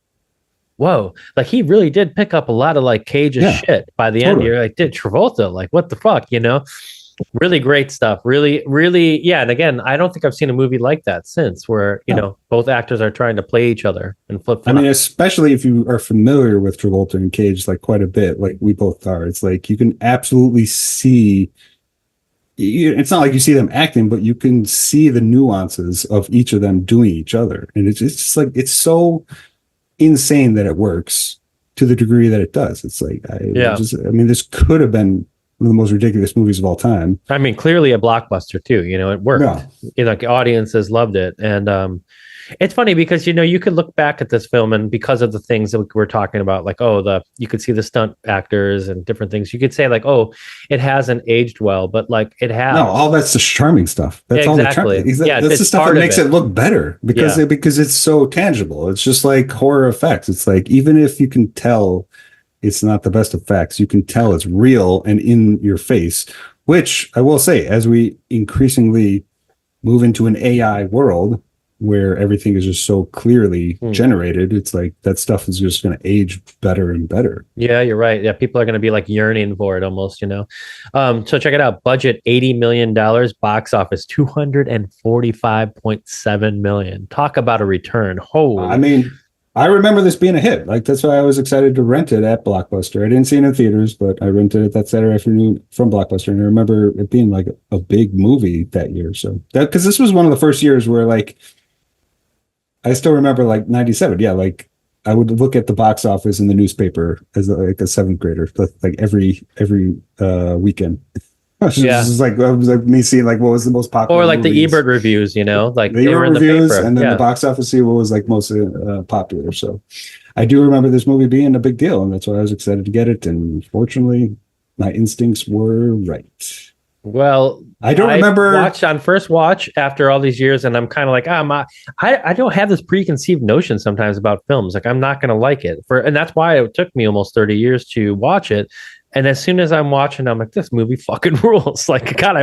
whoa, like he really did pick up a lot of like Cage's shit by the end. You're like, did Travolta, like what the fuck, you know? Really great stuff. Really, really, yeah. And again, I don't think I've seen a movie like that since, where you know both actors are trying to play each other and flip. I mean, especially if you are familiar with Travolta and Cage, like quite a bit, like we both are. It's like you can absolutely see. It's not like you see them acting, but you can see the nuances of each of them doing each other, and it's just like it's so insane that it works to the degree that it does. It's like, I mean, this could have been one of the most ridiculous movies of all time. I mean, clearly a blockbuster too. You know, it worked. Yeah. You know, like audiences loved it, and it's funny because you know you could look back at this film and because of the things that we're talking about, like you could see the stunt actors and different things. You could say like, oh, it hasn't aged well, but like it has. No, all that's the charming stuff. That's all the charming. Yeah, that's the stuff that makes it look better because it's so tangible. It's just like horror effects. It's like even if you can tell it's not the best effects, you can tell it's real and in your face. Which I will say, as we increasingly move into an AI world, where everything is just so clearly generated, it's like that stuff is just going to age better and better. Yeah, you're right. Yeah, people are going to be like yearning for it almost, you know. So check it out. Budget $80 million, box office $245.7 million. Talk about a return. Holy. I mean, I remember this being a hit. Like that's why I was excited to rent it at Blockbuster. I didn't see it in theaters, but I rented it that Saturday afternoon from Blockbuster, and I remember it being like a big movie that year. So that because this was one of the first years where like. I still remember like 97. Yeah. Like I would look at the box office in the newspaper as like a seventh grader, like every weekend. Yeah. It was like me seeing like what was the most popular, or like movies. The Ebert reviews, you know, like the Ebert reviews, and then the box office see what was like most popular. So I do remember this movie being a big deal, and that's why I was excited to get it. And fortunately, my instincts were right. Well, I don't remember. Watched on first watch after all these years, and I'm kind of like, I don't have this preconceived notion sometimes about films. Like, I'm not going to like it and that's why it took me almost 30 years to watch it. And as soon as I'm watching, I'm like, this movie fucking rules. Like, God,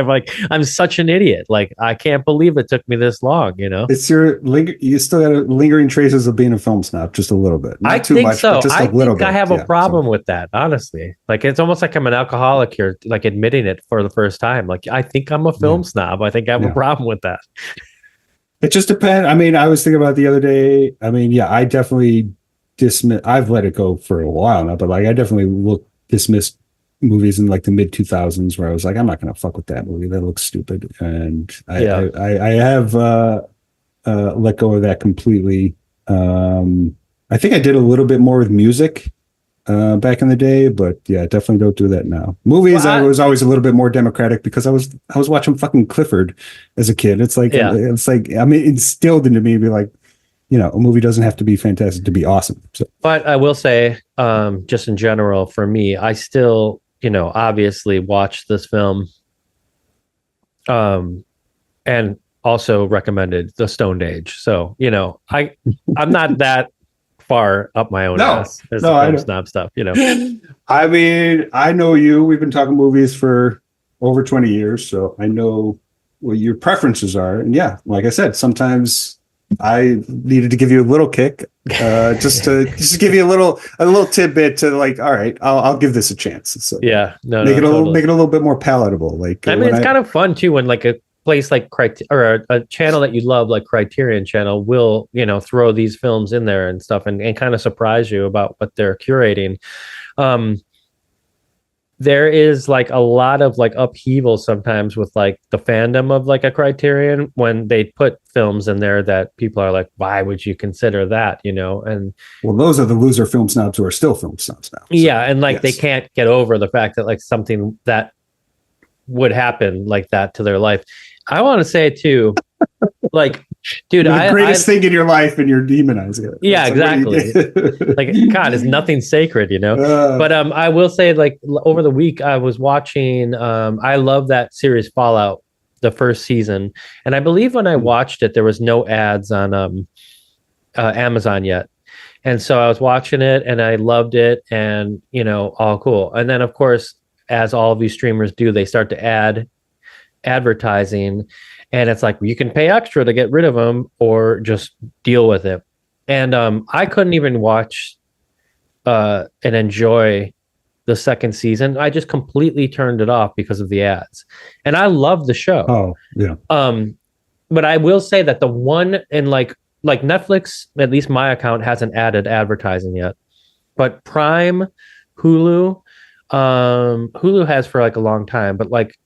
I'm such an idiot. Like, I can't believe it took me this long, you know? It's you still got lingering traces of being a film snob, just a little bit. Not too much, so. But just a little bit. I have a problem with that, honestly. Like, it's almost like I'm an alcoholic here, like admitting it for the first time. Like, I think I'm a film snob. I think I have a problem with that. It just depends. I mean, I was thinking about it the other day. I mean, I definitely dismiss. I've let it go for a while now, but like, I definitely dismissed movies in like the mid 2000s where I was like, I'm not going to fuck with that movie. That looks stupid. And I have let go of that completely. I think I did a little bit more with music back in the day, but definitely don't do that now. Movies, I was always a little bit more democratic because I was watching fucking Clifford as a kid. It's like, I mean, it instilled into me to be like, you know, a movie doesn't have to be fantastic to be awesome. So. But I will say, just in general, for me, I still, you know, obviously watched this film, and also recommended The Stoned Age. So, you know, I'm not that far up my own ass as the film snob stuff, you know. I mean, I know you. We've been talking movies for over 20 years, so I know what your preferences are. And like I said, sometimes I needed to give you a little kick, just to give you a little tidbit to like, all right, I'll give this a chance. So make it a little bit more palatable. Like, I mean, it's kind of fun too when like a place like a channel that you love, like Criterion channel, will, you know, throw these films in there and stuff and kind of surprise you about what they're curating. There is like a lot of like upheaval sometimes with like the fandom of like a Criterion when they put films in there that people are like, why would you consider that, you know? And well, those are the loser film snobs who are still film snobs now. So, and like they can't get over the fact that like something that would happen like that to their life. I want to say too, like, dude, the greatest thing in your life and you're demonizing it. Yeah, exactly. Like, God, is nothing sacred, you know? But I will say, like, over the week I was watching, I love that series Fallout, the first season. And I believe when I watched it, there was no ads on Amazon yet. And so I was watching it and I loved it and, you know, all cool. And then, of course, as all of these streamers do, they start to add advertising, and it's like, you can pay extra to get rid of them or just deal with it. And I couldn't even watch and enjoy the second season. I just completely turned it off because of the ads, and I love the show. Oh yeah. But I will say that the one in like Netflix, at least my account, hasn't added advertising yet, but Prime, Hulu has for like a long time, but like,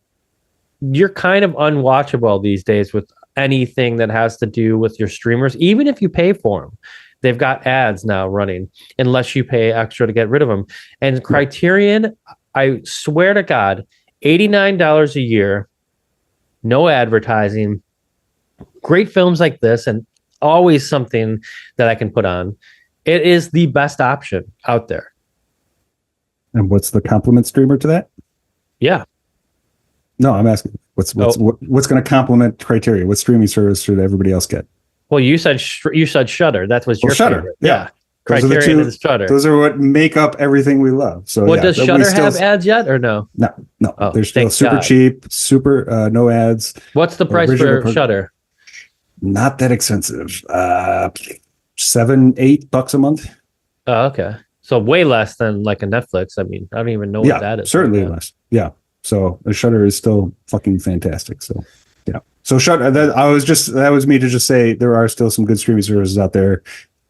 you're kind of unwatchable these days with anything that has to do with your streamers. Even if you pay for them, they've got ads now running unless you pay extra to get rid of them. And Criterion, I swear to God, $89 a year, no advertising, great films like this, and always something that I can put on. It is the best option out there. And what's the complement streamer to that? Yeah. No, I'm asking what's going to complement Criterion? What streaming service should everybody else get? Well, you said Shudder. That was your Shudder. favorite. Yeah. Criterion is Shudder. Those are what make up everything we love. So, does Shudder have ads yet or no? No. Oh, they're still super cheap, no ads. What's the price for Shudder? Not that expensive. $7-8 a month. Oh, okay. So way less than like a Netflix. I mean, I don't even know what that is. Certainly less. Yeah. So the Shudder is still fucking fantastic. So So Shudder. That was me to just say there are still some good streaming services out there.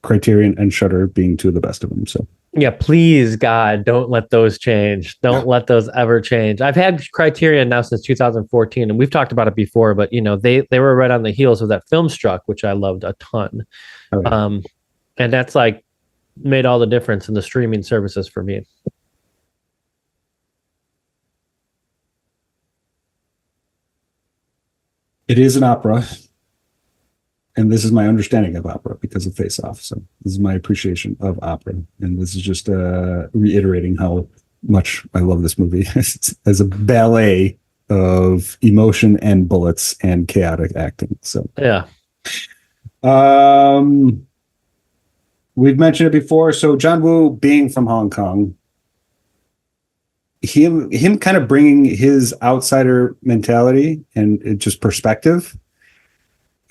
Criterion and Shudder being two of the best of them. So yeah, please God, don't let those change. Don't let those ever change. I've had Criterion now since 2014, and we've talked about it before. But you know, they were right on the heels of that Filmstruck, which I loved a ton. Okay. And that's like made all the difference in the streaming services for me. It is an opera, and this is my understanding of opera because of Face Off. So this is my appreciation of opera, and this is just reiterating how much I love this movie as a ballet of emotion and bullets and chaotic acting. So Yeah. We've mentioned it before. So John Woo being from Hong Kong, him kind of bringing his outsider mentality and just perspective.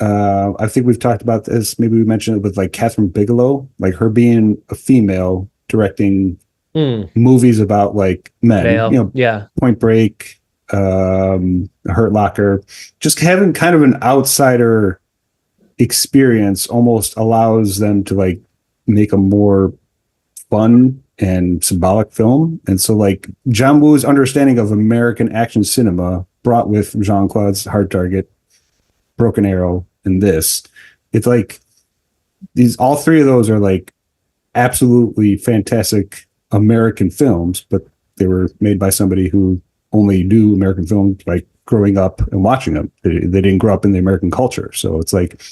I think we've talked about this. Maybe we mentioned it with like Catherine Bigelow, like her being a female directing movies about like men, Point Break, Hurt Locker, just having kind of an outsider experience almost allows them to like make a more fun and symbolic film. And so like John Woo's understanding of American action cinema brought with Jean-Claude's Hard Target, Broken Arrow, and this, it's like all three of those are like absolutely fantastic American films, but they were made by somebody who only knew American films like growing up and watching them. They didn't grow up in the American culture. So it's like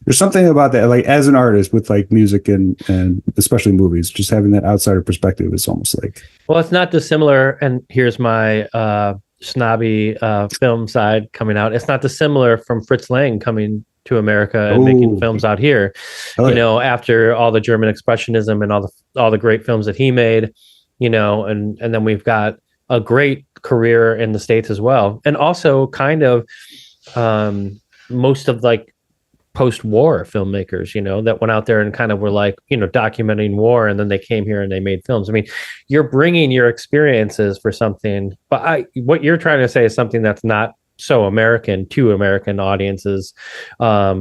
there's something about that, like as an artist with like music and especially movies, just having that outsider perspective is almost like. Well, it's not dissimilar. And here's my snobby film side coming out. It's not dissimilar from Fritz Lang coming to America and making films out here. After all the German expressionism and all the great films that he made, and then we've got a great career in the States as well, and also kind of most of like post-war filmmakers, that went out there and kind of were like, documenting war, and then they came here and they made films. I mean, you're bringing your experiences for something, but what you're trying to say is something that's not so American to American audiences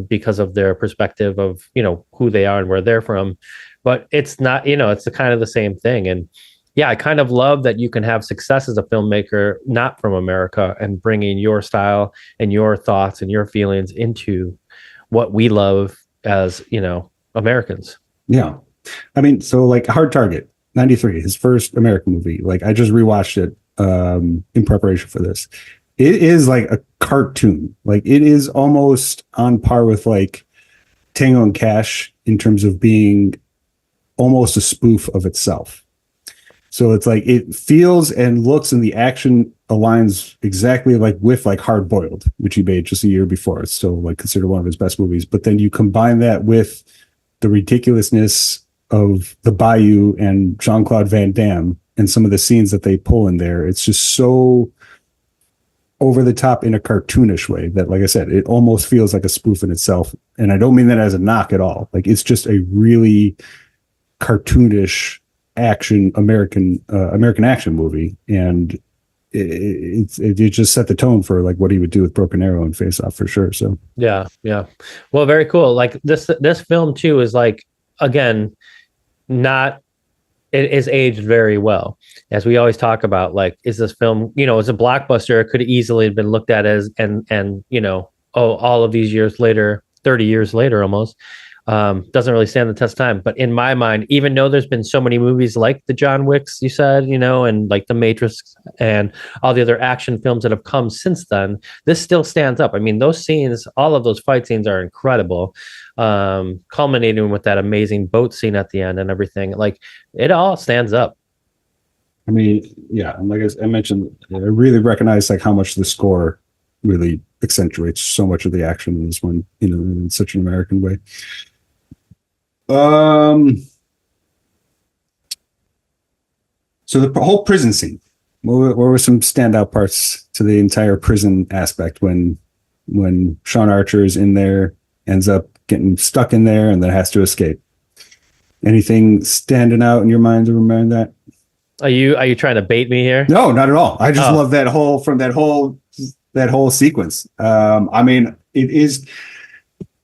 because of their perspective of, who they are and where they're from. But it's not, it's kind of the same thing. And yeah, I kind of love that you can have success as a filmmaker, not from America, and bringing your style and your thoughts and your feelings into what we love as, Americans. Yeah. I mean, so like Hard Target, 93, his first American movie. Like I just rewatched it in preparation for this. It is like a cartoon. Like it is almost on par with like Tango and Cash in terms of being almost a spoof of itself. So it's like it feels and looks, and the action aligns exactly like with like Hard Boiled, which he made just a year before. It's still like considered one of his best movies. But then you combine that with the ridiculousness of the Bayou and Jean-Claude Van Damme and some of the scenes that they pull in there. It's just so over the top in a cartoonish way that, like I said, it almost feels like a spoof in itself. And I don't mean that as a knock at all. Like it's just a really cartoonish American action movie, and it just set the tone for like what he would do with Broken Arrow and Face Off for sure. So yeah, well, very cool. Like this film too is like, again, it is aged very well, as we always talk about. Like, is this film, it's a blockbuster? It could easily have been looked at as all of these years later, 30 years later almost. Doesn't really stand the test of time. But in my mind, even though there's been so many movies like the John Wicks, you said, and like the Matrix and all the other action films that have come since then, this still stands up. I mean, those scenes, all of those fight scenes are incredible, culminating with that amazing boat scene at the end and everything. Like it all stands up. I mean, yeah, and like I mentioned, I really recognize like how much the score really accentuates so much of the action in this one, in such an American way. So the whole prison scene, what were some standout parts to the entire prison aspect when Sean Archer is in there, ends up getting stuck in there and then has to escape? Anything standing out in your mind to remember that? Are you trying to bait me here? No, not at all. I just love that whole sequence. I mean, it is.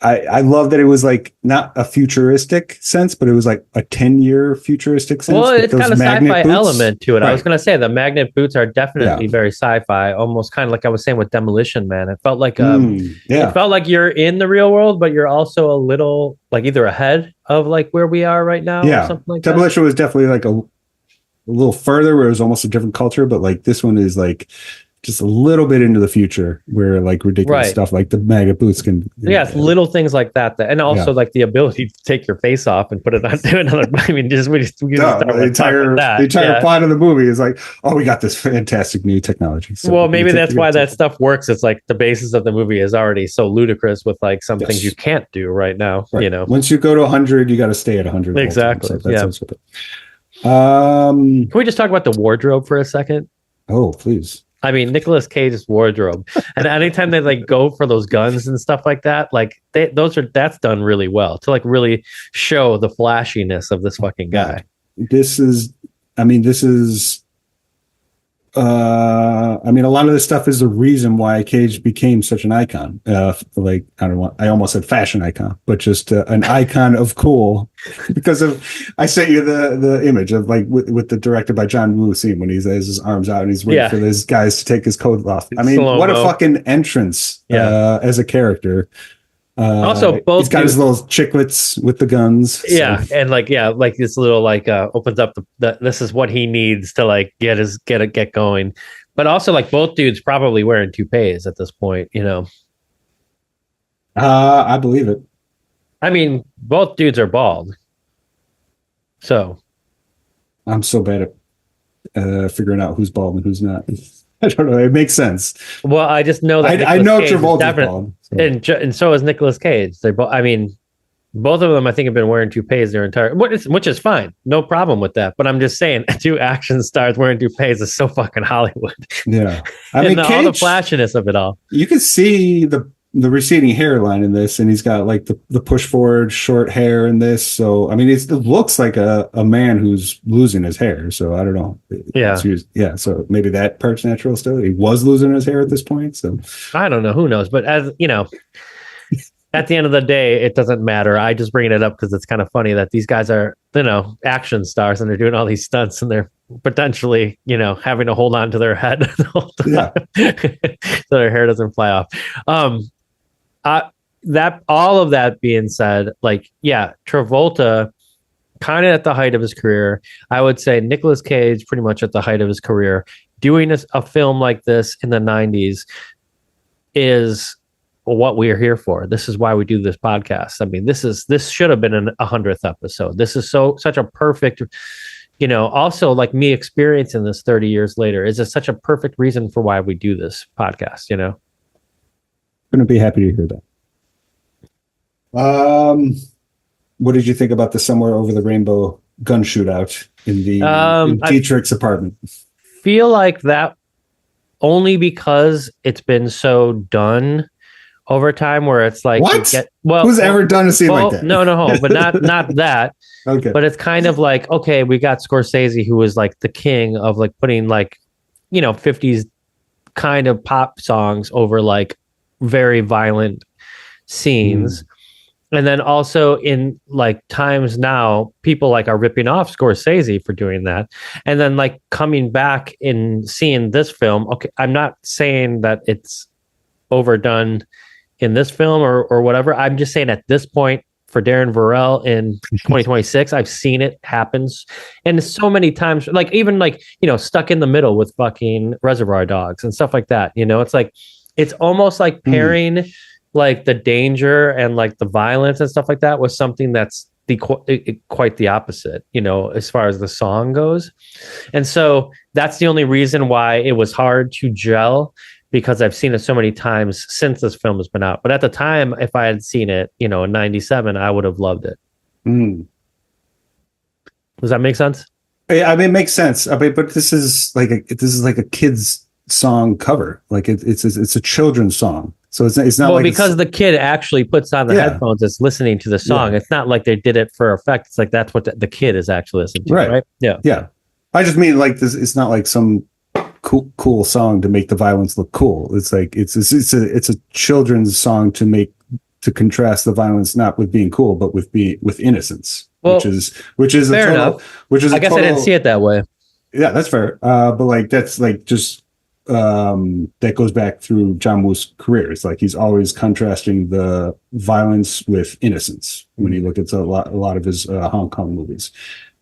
I love that it was like not a futuristic sense, but it was like a 10-year futuristic sense. Well, it's kind of sci-fi element to it. Right. I was going to say the magnet boots are definitely very sci-fi, almost kind of like I was saying with Demolition Man. It felt like it felt like you're in the real world, but you're also a little like either ahead of like where we are right now. Yeah, or something like Demolition was definitely like a little further, where it was almost a different culture, but like this one is like just a little bit into the future where like ridiculous stuff like the MAGA boots can. Yes, little things like that, and also like the ability to take your face off and put it onto another. I mean, the entire plot of the movie is like, oh, we got this fantastic new technology. So well, maybe that's why that stuff works. It's like the basis of the movie is already so ludicrous with like some things you can't do right now. You know, once you go to 100, you got to stay at 100. Exactly. So can we just talk about the wardrobe for a second? Oh, please. I mean, Nicolas Cage's wardrobe, and anytime they like go for those guns and stuff like that, like that's done really well to like really show the flashiness of this fucking guy. This is a lot of this stuff is the reason why Cage became such an icon. Like, I almost said fashion icon, but just an icon of cool because I sent you the image of like with the directed by John Woo scene when he has his arms out and he's waiting for these guys to take his coat off. I mean, slow-mo. What a fucking entrance as a character. Also, he's got his little chiclets with the guns. Yeah, so. And like this little opens up this is what he needs to like get going. But also like both dudes probably wearing toupees at this point, you know. I believe it. I mean, both dudes are bald. So I'm so bad at figuring out who's bald and who's not. I don't know. It makes sense. Well, I just know that I know Travolta's bald, and so is Nicolas Cage. They both. I mean, both of them I think have been wearing toupees their entire, which is fine, no problem with that. But I'm just saying, two action stars wearing toupees is so fucking Hollywood. Yeah, I mean, all the flashiness of it all. You can see the receding hairline in this, and he's got like the push forward short hair in this. So I mean, it looks like a man who's losing his hair. So I don't know. Yeah. So maybe that part's natural still. He was losing his hair at this point. So I don't know. Who knows? But as you know, at the end of the day, it doesn't matter. I just bring it up because it's kind of funny that these guys are, you know, action stars and they're doing all these stunts and they're potentially, you know, having to hold on to their head the whole time so their hair doesn't fly off. That all of that being said, like, yeah, Travolta kind of at the height of his career. I would say Nicolas Cage pretty much at the height of his career. Doing a film like this in the 90s is what we are here for. This is why we do this podcast. I mean, this should have been a 100th episode. This is such a perfect, you know, also like me experiencing this 30 years later is just such a perfect reason for why we do this podcast, you know. Going to be happy to hear that. What did you think about the Somewhere Over the Rainbow gun shootout in Dietrich's apartment? Feel like that only because it's been so done over time, where it's like, who's ever done a scene like that? No, but not that. Okay, but it's kind of like, okay, we got Scorsese, who was like the king of like putting like, you know, 50s kind of pop songs over like very violent scenes. And then also in like times now, people like are ripping off Scorsese for doing that. And then like coming back and seeing this film. Okay, I'm not saying that it's overdone in this film or whatever. I'm just saying at this point for Darren Varel in 2026, I've seen it happens. And so many times, like even like, you know, Stuck in the Middle with fucking Reservoir Dogs and stuff like that. You know, it's like, it's almost like pairing like the danger and like the violence and stuff like that with something that's quite the opposite, you know, as far as the song goes. And so that's the only reason why it was hard to gel, because I've seen it so many times since this film has been out. But at the time, if I had seen it, you know, in 97, I would have loved it. Does that make sense? Yeah, I mean, it makes sense. I mean, but this is like a kid's song cover. Like it's a children's song. So it's not because the kid actually puts on the headphones, it's listening to the song. It's not like they did it for effect. It's like that's what the kid is actually listening to, right? Yeah. I just mean like this. It's not like some cool song to make the violence look cool. It's like it's a children's song to contrast the violence not with being cool, but with innocence, which is fair enough. I guess I didn't see it that way. Yeah, that's fair. But like that's like just. That goes back through John Woo's career. It's like he's always contrasting the violence with innocence when you look at a lot of his Hong Kong movies.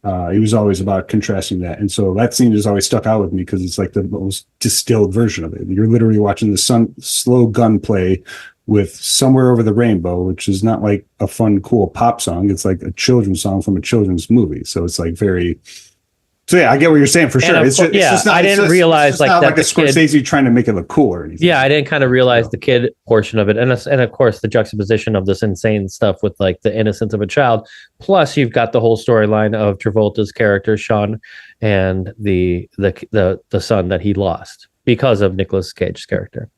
It was always about contrasting that. And so that scene has always stuck out with me because it's like the most distilled version of it. You're literally watching the slow gunplay with Somewhere Over the Rainbow, which is not like a fun, cool pop song. It's like a children's song from a children's movie. So it's like very... So yeah, I get what you're saying for sure. It's just not, I didn't realize like not that like a Scorsese trying to make it look cool or anything. Yeah, I didn't kind of realize the kid portion of it, and of course the juxtaposition of this insane stuff with like the innocence of a child. Plus, you've got the whole storyline of Travolta's character Sean and the son that he lost because of Nicolas Cage's character.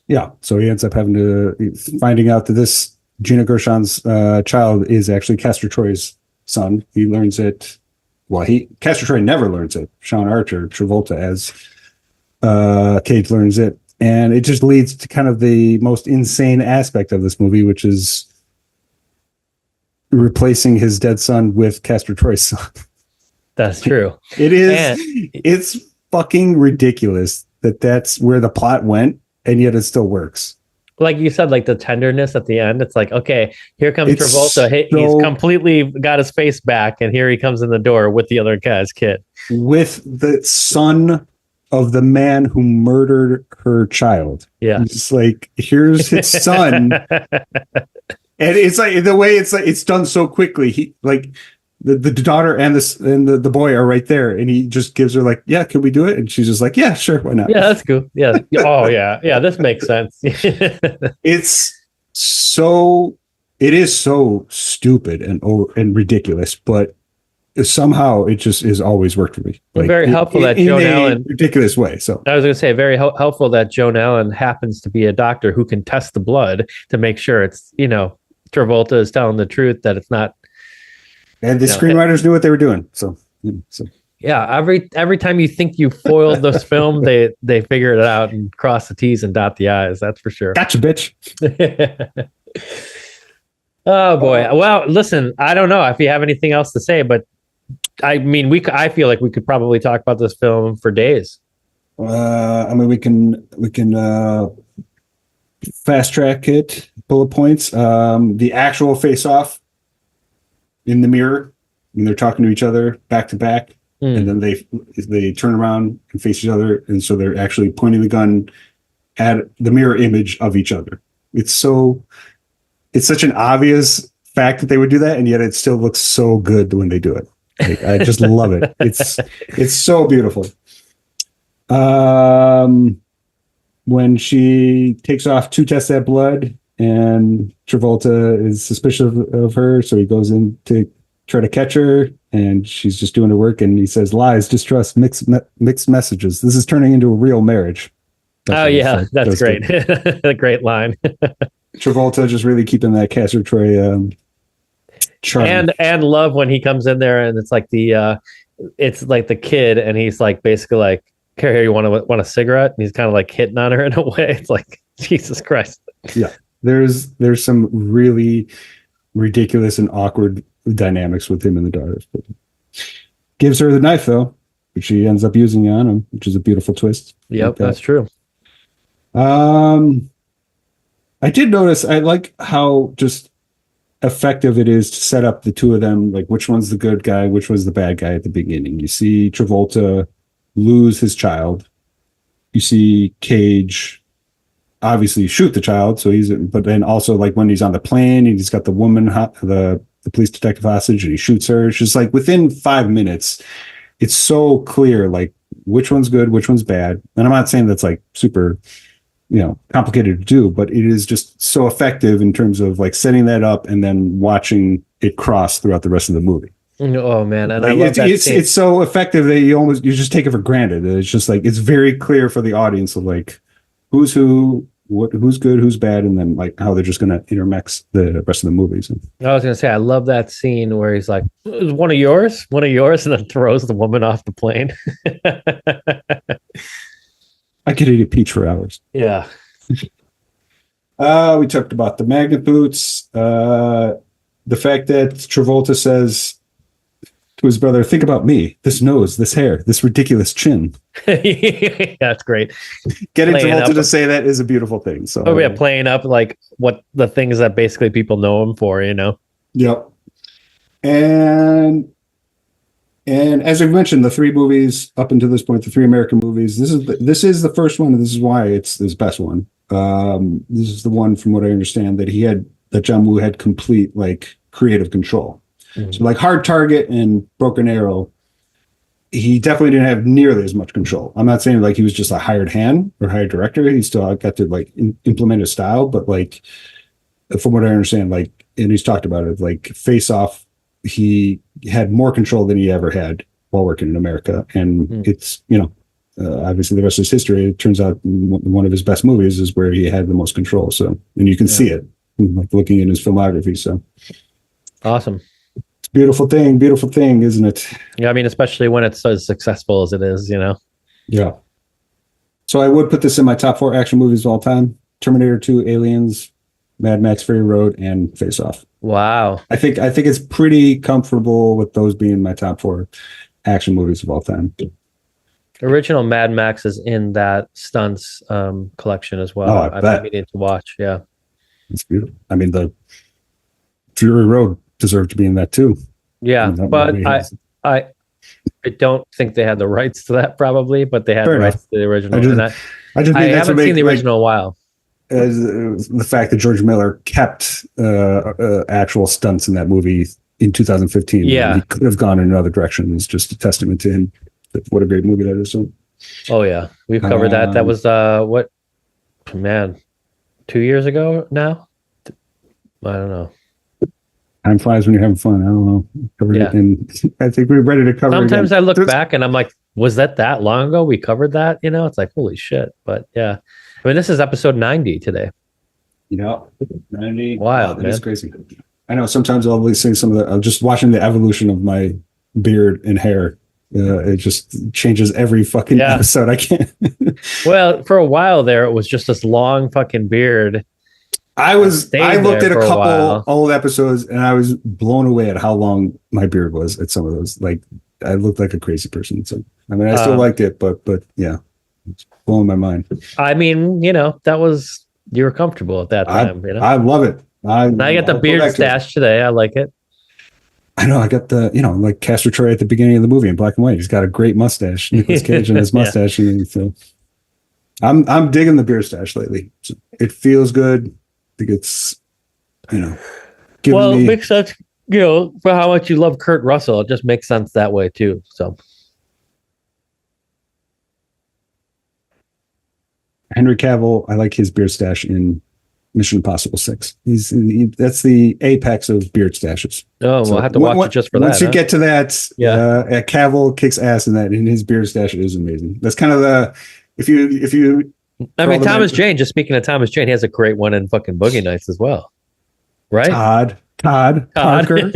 Yeah, so he ends up finding out that this Gina Gershon's child is actually Castor Troy's son. He learns it. Well, Castor Troy never learns it. Sean Archer, Travolta, as Cage learns it. And it just leads to kind of the most insane aspect of this movie, which is replacing his dead son with Castor Troy's son. That's true. It is. It's fucking ridiculous that's where the plot went, and yet it still works. Like you said, like the tenderness at the end, it's like, okay, here comes Travolta. He's completely got his face back, and here he comes in the door with the other guy's kid. With the son of the man who murdered her child. Yeah. It's like, here's his son. And it's like the way it's done so quickly. He like the daughter and the boy are right there, and he just gives her like, yeah, can we do it? And she's just like, yeah, sure, why not? Yeah, that's cool. Yeah. Oh yeah, this makes sense. It is so stupid and ridiculous, but somehow it just is always worked for me. Like, very helpful that Joan Allen, ridiculous way. So I was going to say very helpful that Joan Allen happens to be a doctor who can test the blood to make sure it's, Travolta is telling the truth, that it's not. And the screenwriters knew what they were doing. So yeah, every time you think you foiled this film, they figure it out and cross the T's and dot the I's. That's for sure. Gotcha, bitch. Oh boy. Well, listen, I don't know if you have anything else to say, but I mean, I feel like we could probably talk about this film for days. I mean, we can fast track it. Bullet points. The actual face off in the mirror when they're talking to each other back to back, and then they turn around and face each other, and so they're actually pointing the gun at the mirror image of each other. It's such an obvious fact that they would do that, and yet it still looks so good when they do it. Like, I just love it. It's so beautiful. When she takes off to test that blood, and Travolta is suspicious of her, so he goes in to try to catch her, and she's just doing her work, and he says, lies, distrust, mixed messages. This is turning into a real marriage. That's great. A great line. Travolta just really keeping that Castor Troy charm. And love when he comes in there, and it's like it's like the kid, and he's like basically like, Carrie, you want a cigarette? And he's kind of like hitting on her in a way. It's like, Jesus Christ. Yeah. There's some really ridiculous and awkward dynamics with him and the daughter. Gives her the knife though, which she ends up using on him, which is a beautiful twist. Yep, like that's true. I did notice, I like how just effective it is to set up the two of them, like which one's the good guy, which one's the bad guy at the beginning. You see Travolta lose his child. You see Cage obviously shoot the child, but then also like when he's on the plane and he's got the woman, the police detective hostage, and he shoots her. It's just like within 5 minutes, it's so clear like which one's good, which one's bad. And I'm not saying that's like super, complicated to do, but it is just so effective in terms of like setting that up and then watching it cross throughout the rest of the movie. Oh man, and like, I love that scene. It's so effective that you just take it for granted. It's just like it's very clear for the audience of like who's who, who's good, who's bad, and then like how they're just going to intermix the rest of the movies. I was going to say, I love that scene where he's like, one of yours, and then throws the woman off the plane. I could eat a peach for hours. Yeah. We talked about the magnet boots, the fact that Travolta says to his brother, think about me, this nose, this hair, this ridiculous chin. That's great. Getting Travolta to say that is a beautiful thing. So playing up like what the things that basically people know him for, Yep. And And as I've mentioned, the three movies up until this point, the three American movies, this is the first one, and this is why it's his best one. This is the one, from what I understand, that John Woo had complete like creative control. Mm-hmm. So like Hard Target and Broken Arrow, he definitely didn't have nearly as much control. I'm not saying like he was just a hired hand or hired director. He still got to like implement his style, but like from what I understand, like, and he's talked about it, like Face Off, he had more control than he ever had while working in America. And it's, obviously the rest is history. It turns out one of his best movies is where he had the most control. So, and you can see it like looking in his filmography. So awesome. It's a beautiful thing, isn't it? Yeah. I mean, especially when it's as successful as it is, Yeah. So I would put this in my top 4 action movies of all time: Terminator 2, Aliens, Mad Max Fury Road, and Face Off. Wow. I think it's pretty comfortable with those being my top 4 action movies of all time. Original Mad Max is in that stunts collection as well. Oh, I've been meaning to watch. Yeah. It's beautiful. I mean, the Fury Road deserved to be in that too. Yeah, but I don't think they had the rights to that probably, but they had the rights to the original. I haven't seen the original in a while. The fact that George Miller kept actual stunts in that movie in 2015. Yeah, he could have gone in another direction. It's just a testament to him. What a great movie that is. So. Oh yeah, we've covered that. That was 2 years ago now. I don't know. Time flies when you're having fun. I don't know. Covered it, and I think we're ready to cover. Sometimes I look back and I'm like, was that long ago? We covered that. It's like, holy shit. But yeah, I mean, this is episode 90 today. 90. Wow, that is crazy. I know. Sometimes I'll say some of the. I'm just watching the evolution of my beard and hair. It just changes every fucking episode. I can't. Well, for a while there, it was just this long fucking beard. I looked at a couple old episodes and I was blown away at how long my beard was at some of those. Like, I looked like a crazy person. So, I mean, I still liked it, but yeah, it's blowing my mind. I mean, you were comfortable at that time. I love it. I get the beard stash today. I like it. I know. I got the, like Castor Troy at the beginning of the movie in black and white. He's got a great mustache. Nicolas Cage and his mustache. And so I'm digging the beard stash lately. It feels good. I think it's, it makes sense, for how much you love Kurt Russell. It just makes sense that way too. So Henry Cavill, I like his beard stash in Mission Impossible 6. That's the apex of beard stashes. Oh, so we'll have to watch it just for once that. Once you get to that, Cavill kicks ass in that, and his beard stash is amazing. That's kind of the if you. I mean, Thomas Jane. Just speaking of Thomas Jane, he has a great one in fucking Boogie Nights as well, right? Todd Parker.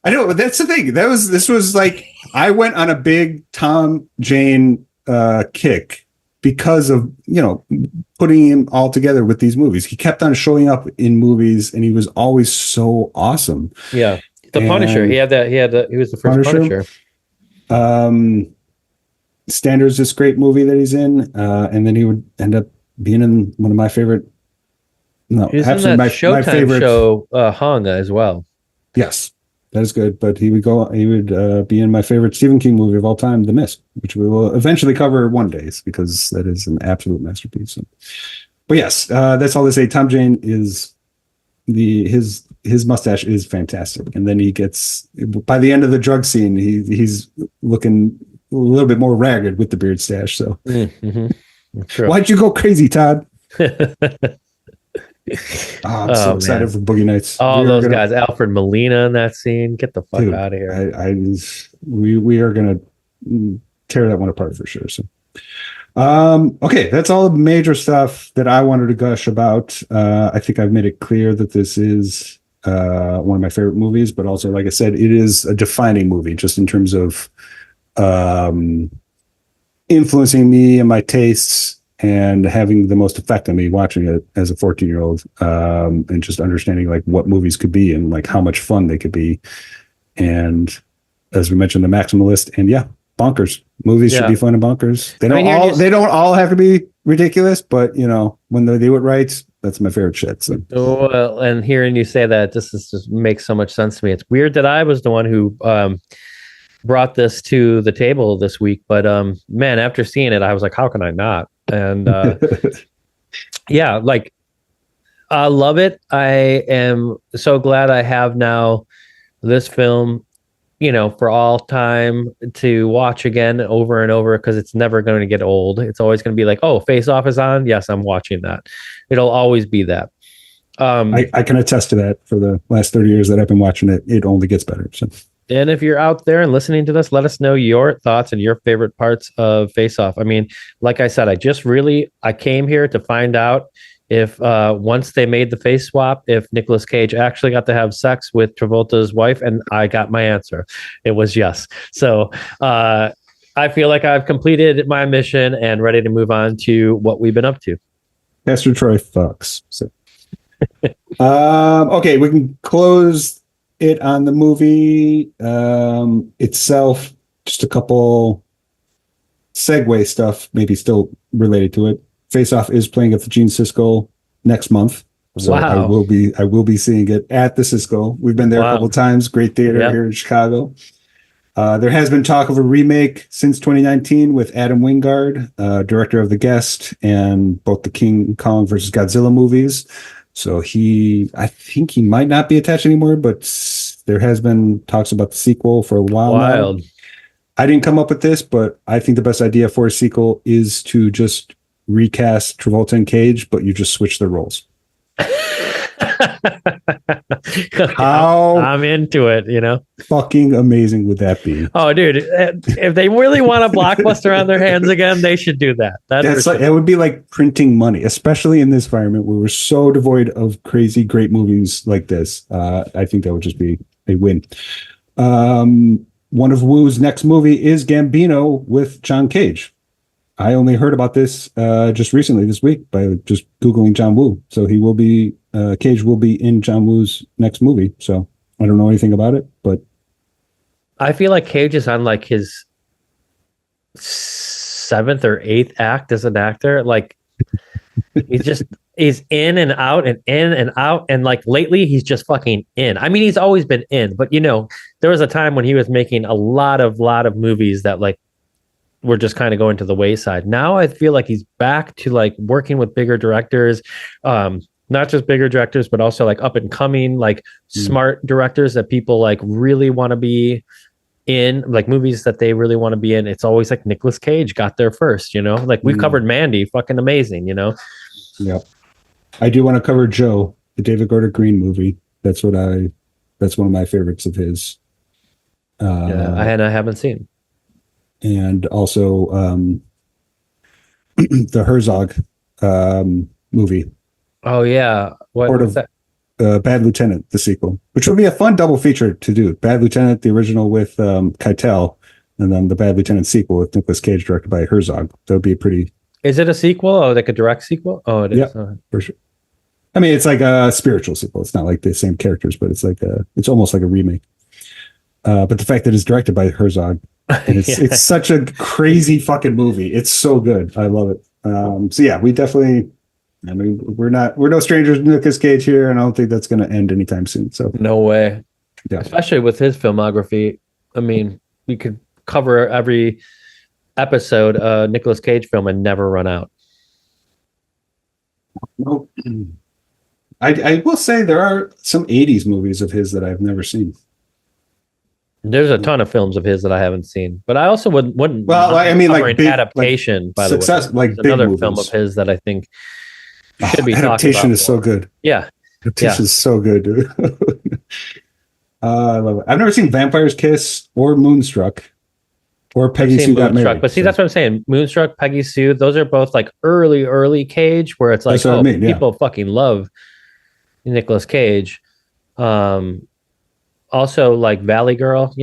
I know, but that's the thing. This was like I went on a big Tom Jane kick because of putting him all together with these movies. He kept on showing up in movies, and he was always so awesome. Yeah, Punisher. He was the first Punisher. Standards, this great movie that he's in, and then he would end up being in one of my favorite. No, he's in that Showtime my favorite show, Hung as well. Yes, that is good. But he would be in my favorite Stephen King movie of all time, The Mist, which we will eventually cover one day because that is an absolute masterpiece. So. But yes, that's all to say. Tom Jane is his mustache is fantastic, and then he gets by the end of the drug scene, he's looking a little bit more ragged with the beard stash. So, Why'd you go crazy, Todd? I'm so excited for Boogie Nights. All those guys, Alfred Molina in that scene. Get the fuck out of here. We are gonna tear that one apart for sure. So, okay, that's all the major stuff that I wanted to gush about. I think I've made it clear that this is one of my favorite movies, but also, like I said, it is a defining movie just in terms of influencing me and my tastes and having the most effect on me watching it as a 14-year-old, and just understanding like what movies could be and like how much fun they could be. And as we mentioned, the maximalist and bonkers movies should be fun and bonkers. They don't all have to be ridiculous, but when they do it right, that's my favorite shit. So. Well, and hearing you say that, this just makes so much sense to me. It's weird that I was the one who brought this to the table this week, but man, after seeing it, I was like, how can I not? And yeah, like I love it. I am so glad I have now this film, for all time to watch again over and over, because it's never going to get old. It's always going to be like, oh, Face Off is on. Yes, I'm watching that. It'll always be that. I can attest to that. For the last 30 years that I've been watching it, it only gets better. So. And if you're out there and listening to this, let us know your thoughts and your favorite parts of Face Off. I mean, like I said, I came here to find out if once they made the face swap, if Nicolas Cage actually got to have sex with Travolta's wife, and I got my answer. It was yes. So I feel like I've completed my mission and ready to move on to what we've been up to. Pastor Troy fucks. So. Okay, we can close it on the movie itself. Just a couple segue stuff, maybe still related to it. Face Off is playing at the Gene Siskel next month, so wow. I will be seeing it at the Siskel. We've been there a couple times. Great theater here in Chicago. There has been talk of a remake since 2019 with Adam Wingard, director of The Guest and both the King Kong versus Godzilla movies. So I think he might not be attached anymore, but there has been talks about the sequel for a while now. I didn't come up with this, but I think the best idea for a sequel is to just recast Travolta and Cage, but you just switch their roles. How I'm into it, fucking amazing would that be? Oh, dude, if they really want a blockbuster on their hands again, they should do that. It would be like printing money, especially in this environment where we're so devoid of crazy great movies like this. I think that would just be a win. One of Woo's next movie is Gambino with John Cage. I only heard about this just recently this week by just Googling John Woo. So Cage will be in John Woo's next movie. So I don't know anything about it, but I feel like Cage is on like his 7th or 8th act as an actor. Like he's in and out and in and out. And like lately he's just fucking in. I mean, he's always been in, but there was a time when he was making a lot of movies that like were just kind of going to the wayside. Now I feel like he's back to like working with bigger directors, not just bigger directors, but also like up and coming, like smart directors that people like really want to be in, like movies that they really want to be in. It's always like Nicolas Cage got there first, like we've covered Mandy, fucking amazing, Yeah. I do want to cover Joe, the David Gordon Green movie. That's one of my favorites of his. I haven't seen. And also the Herzog movie. Oh yeah, what's that? Bad Lieutenant, the sequel, which would be a fun double feature to do. Bad Lieutenant, the original with Keitel, and then the Bad Lieutenant sequel with Nicolas Cage, directed by Herzog. That would be a pretty. Is it a sequel? Oh, like a direct sequel? Oh, it is. Yeah, for sure. I mean, it's like a spiritual sequel. It's not like the same characters, but it's almost like a remake. But the fact that it's directed by Herzog. And it's such a crazy fucking movie. It's so good. I love it. So yeah, we definitely. I mean, we're no strangers to Nicolas Cage here, and I don't think that's going to end anytime soon. So no way. Yeah, especially with his filmography. I mean, we could cover every episode Nicolas Cage film and never run out. Nope. I will say there are some 80s movies of his that I've never seen. There's a ton of films of his that I haven't seen, but I also wouldn't. Well, I mean, like big, adaptation. Like by success, the way, like another movies. film of his that I think should be. Adaptation is so good. Yeah, adaptation is so good, dude. I love it. I've never seen Vampire's Kiss or Moonstruck or Peggy Sue Got Married. But see, that's what I'm saying. Moonstruck, Peggy Sue, those are both like early Cage, where it's like, people fucking love Nicolas Cage. Also like Valley Girl,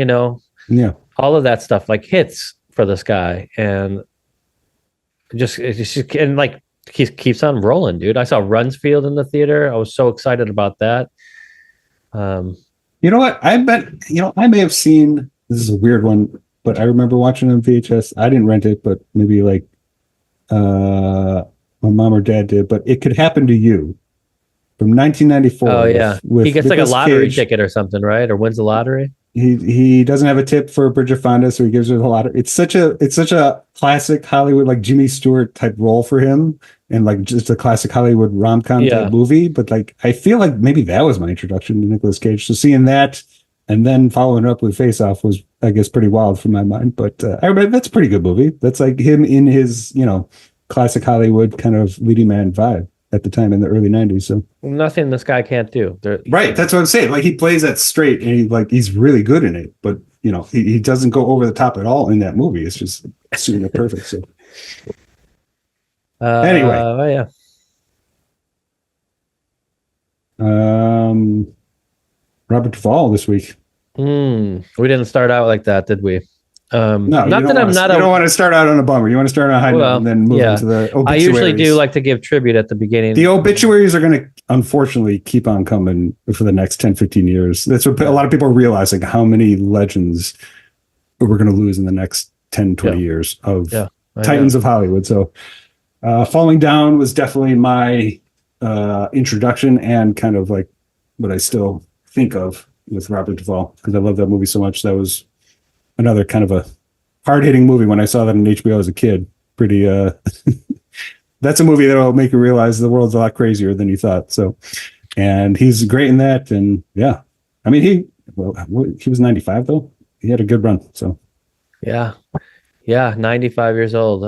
all of that stuff like hits for this guy, and and like he keeps on rolling, dude. I saw Runsfield in the theater. I was so excited about that. You know what? I bet I may have seen. This is a weird one, but I remember watching it on VHS. I didn't rent it, but maybe like my mom or dad did. But It Could Happen to You. From 1994. Oh yeah, he gets like a lottery ticket or something, right? Or wins the lottery. he doesn't have a tip for Bridget Fonda, so he gives her a lot of. It's such a classic Hollywood like Jimmy Stewart type role for him, and like just a classic Hollywood rom-com type movie. But like I feel like maybe that was my introduction to Nicolas Cage. So seeing that and then following it up with Face Off was, I guess, pretty wild for my mind. But I remember that's a pretty good movie. That's like him in his classic Hollywood kind of leading man vibe at the time in the early 90s. So nothing this guy can't do. Right. That's what I'm saying. Like he plays that straight and he's really good in it, but he doesn't go over the top at all in that movie. It's just super perfect. So anyway. Robert Duvall this week. We didn't start out like that, did we? No, not that I'm not. You don't want to start out on a bummer. You want to start on a high note and then move into the obituaries. I usually do like to give tribute at the beginning. The obituaries are going to, unfortunately, keep on coming for the next 10, 15 years. That's what a lot of people are realizing, how many legends we're going to lose in the next 10, 20 years of Titans of Hollywood. So Falling Down was definitely my introduction and kind of like what I still think of with Robert Duvall, because I love that movie so much. That was another kind of a hard-hitting movie when I saw that on HBO as a kid. Pretty that's a movie that will make you realize the world's a lot crazier than you thought. So, and he's great in that. And yeah, I mean, he was 95 though. He had a good run. So yeah, 95 years old.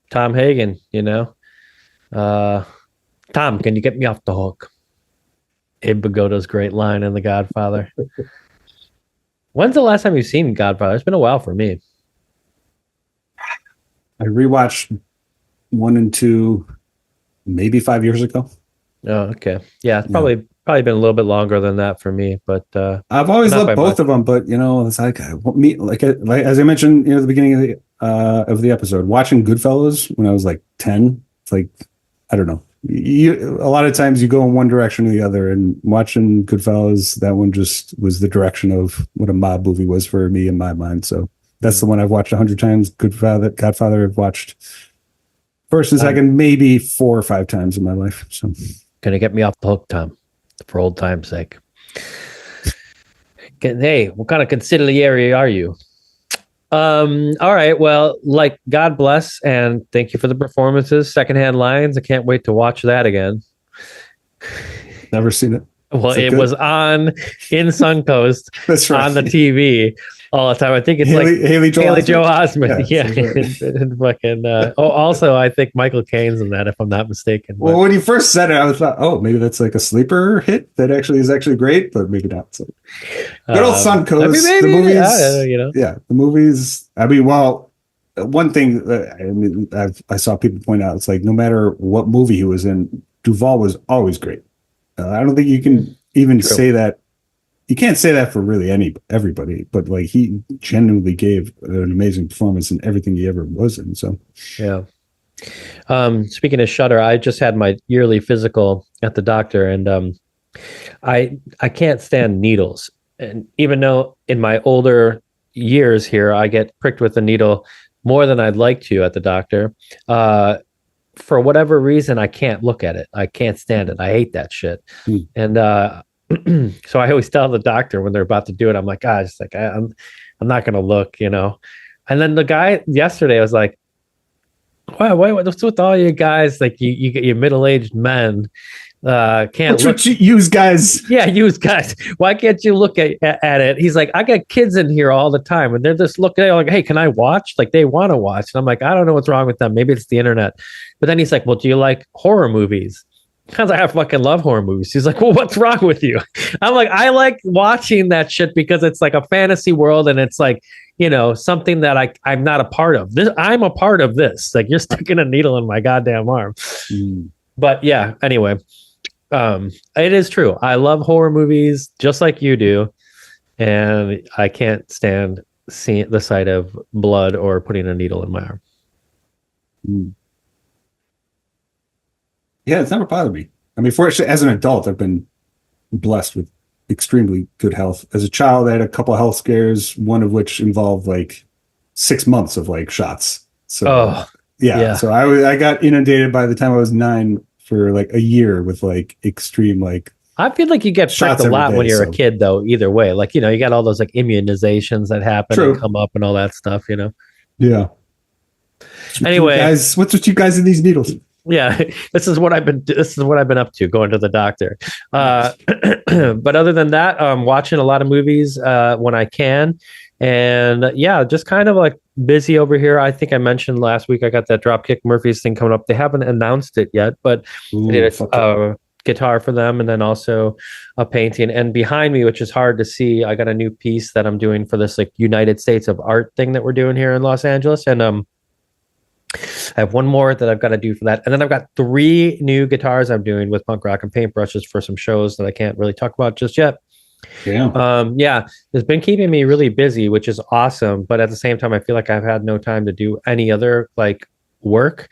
Tom Hagen, Tom, can you get me off the hook? Abe Vigoda's great line in The Godfather. When's the last time you've seen Godfather? It's been a while for me. I rewatched 1 and 2 maybe 5 years ago. Oh, okay. Yeah, it's probably been a little bit longer than that for me, but I've always loved both of them. But it's like as I mentioned, at the beginning of the episode, watching Goodfellas when I was like 10. It's like, I don't know. A lot of times you go in one direction or the other, and watching Goodfellas, that one just was the direction of what a mob movie was for me in my mind. So that's the one I've watched 100 times. Godfather I've watched first and second maybe 4 or 5 times in my life. So gonna get me off the hook, Tom, for old time's sake. Hey, what kind of consigliere are you? All right. Well, God bless and thank you for the performances. Secondhand Lions. I can't wait to watch that again. Never seen it. Well, it was on in Suncoast. That's right. On the TV all the time. I think it's Haley Joel Osment. Yeah. Fucking. Also, I think Michael Caine's in that, if I'm not mistaken. Well, when you first said it, I thought, maybe that's like a sleeper hit that actually is great, but maybe not. So, good old Suncoast. Maybe, the movies, the movies. I mean, one thing I saw people point out, it's like no matter what movie he was in, Duvall was always great. I don't think you can even say that. You can't say that for really everybody, but like he genuinely gave an amazing performance in everything he ever was in. So, yeah. Speaking of Shudder, I just had my yearly physical at the doctor, and I can't stand needles. And even though in my older years here, I get pricked with a needle more than I'd like to at the doctor. For whatever reason, I can't look at it. I can't stand it. I hate that shit. And so I always tell the doctor when they're about to do it, I'm like, I'm not going to look, And then the guy yesterday was like, what's with all you guys? Like you middle-aged men can't look. Use guys. Yeah, use guys. Why can't you look at it? He's like, I got kids in here all the time, and they're just looking. They're like, hey, can I watch? Like they want to watch, and I'm like, I don't know what's wrong with them. Maybe it's the internet. But then he's like, well, do you like horror movies? I was like, I fucking love horror movies. He's like, well, what's wrong with you? I'm like, I like watching that shit because it's like a fantasy world, and it's like, something that I'm not a part of. I'm a part of this. Like you're sticking a needle in my goddamn arm. But yeah, anyway. It is true. I love horror movies just like you do, and I can't stand seeing the sight of blood or putting a needle in my arm. Yeah, it's never bothered me. I mean, as an adult, I've been blessed with extremely good health. As a child, I had a couple of health scares, one of which involved like 6 months of like shots. So so I got inundated by the time I was 9 for like a year with like extreme like I feel like you get pricked shots a every lot when day, you're so. a kid, though. Either way, like you got all those like immunizations that happen True. and come up and all that stuff. Yeah. Anyway, What's with you guys in these needles? yeah, this is what I've been up to, going to the doctor. Nice. But other than that, watching a lot of movies when I can, and yeah, just kind of like busy over here. I think I mentioned last week I got that Dropkick Murphys thing coming up. They haven't announced it yet, but I did a guitar for them, and then also a painting. And behind me, which is hard to see, I got a new piece that I'm doing for this like United States of Art thing that we're doing here in Los Angeles, and I have one more that I've got to do for that. And then I've got 3 new guitars I'm doing with punk rock and paintbrushes for some shows that I can't really talk about just yet. Yeah, it's been keeping me really busy, which is awesome. But at the same time, I feel like I've had no time to do any other like work.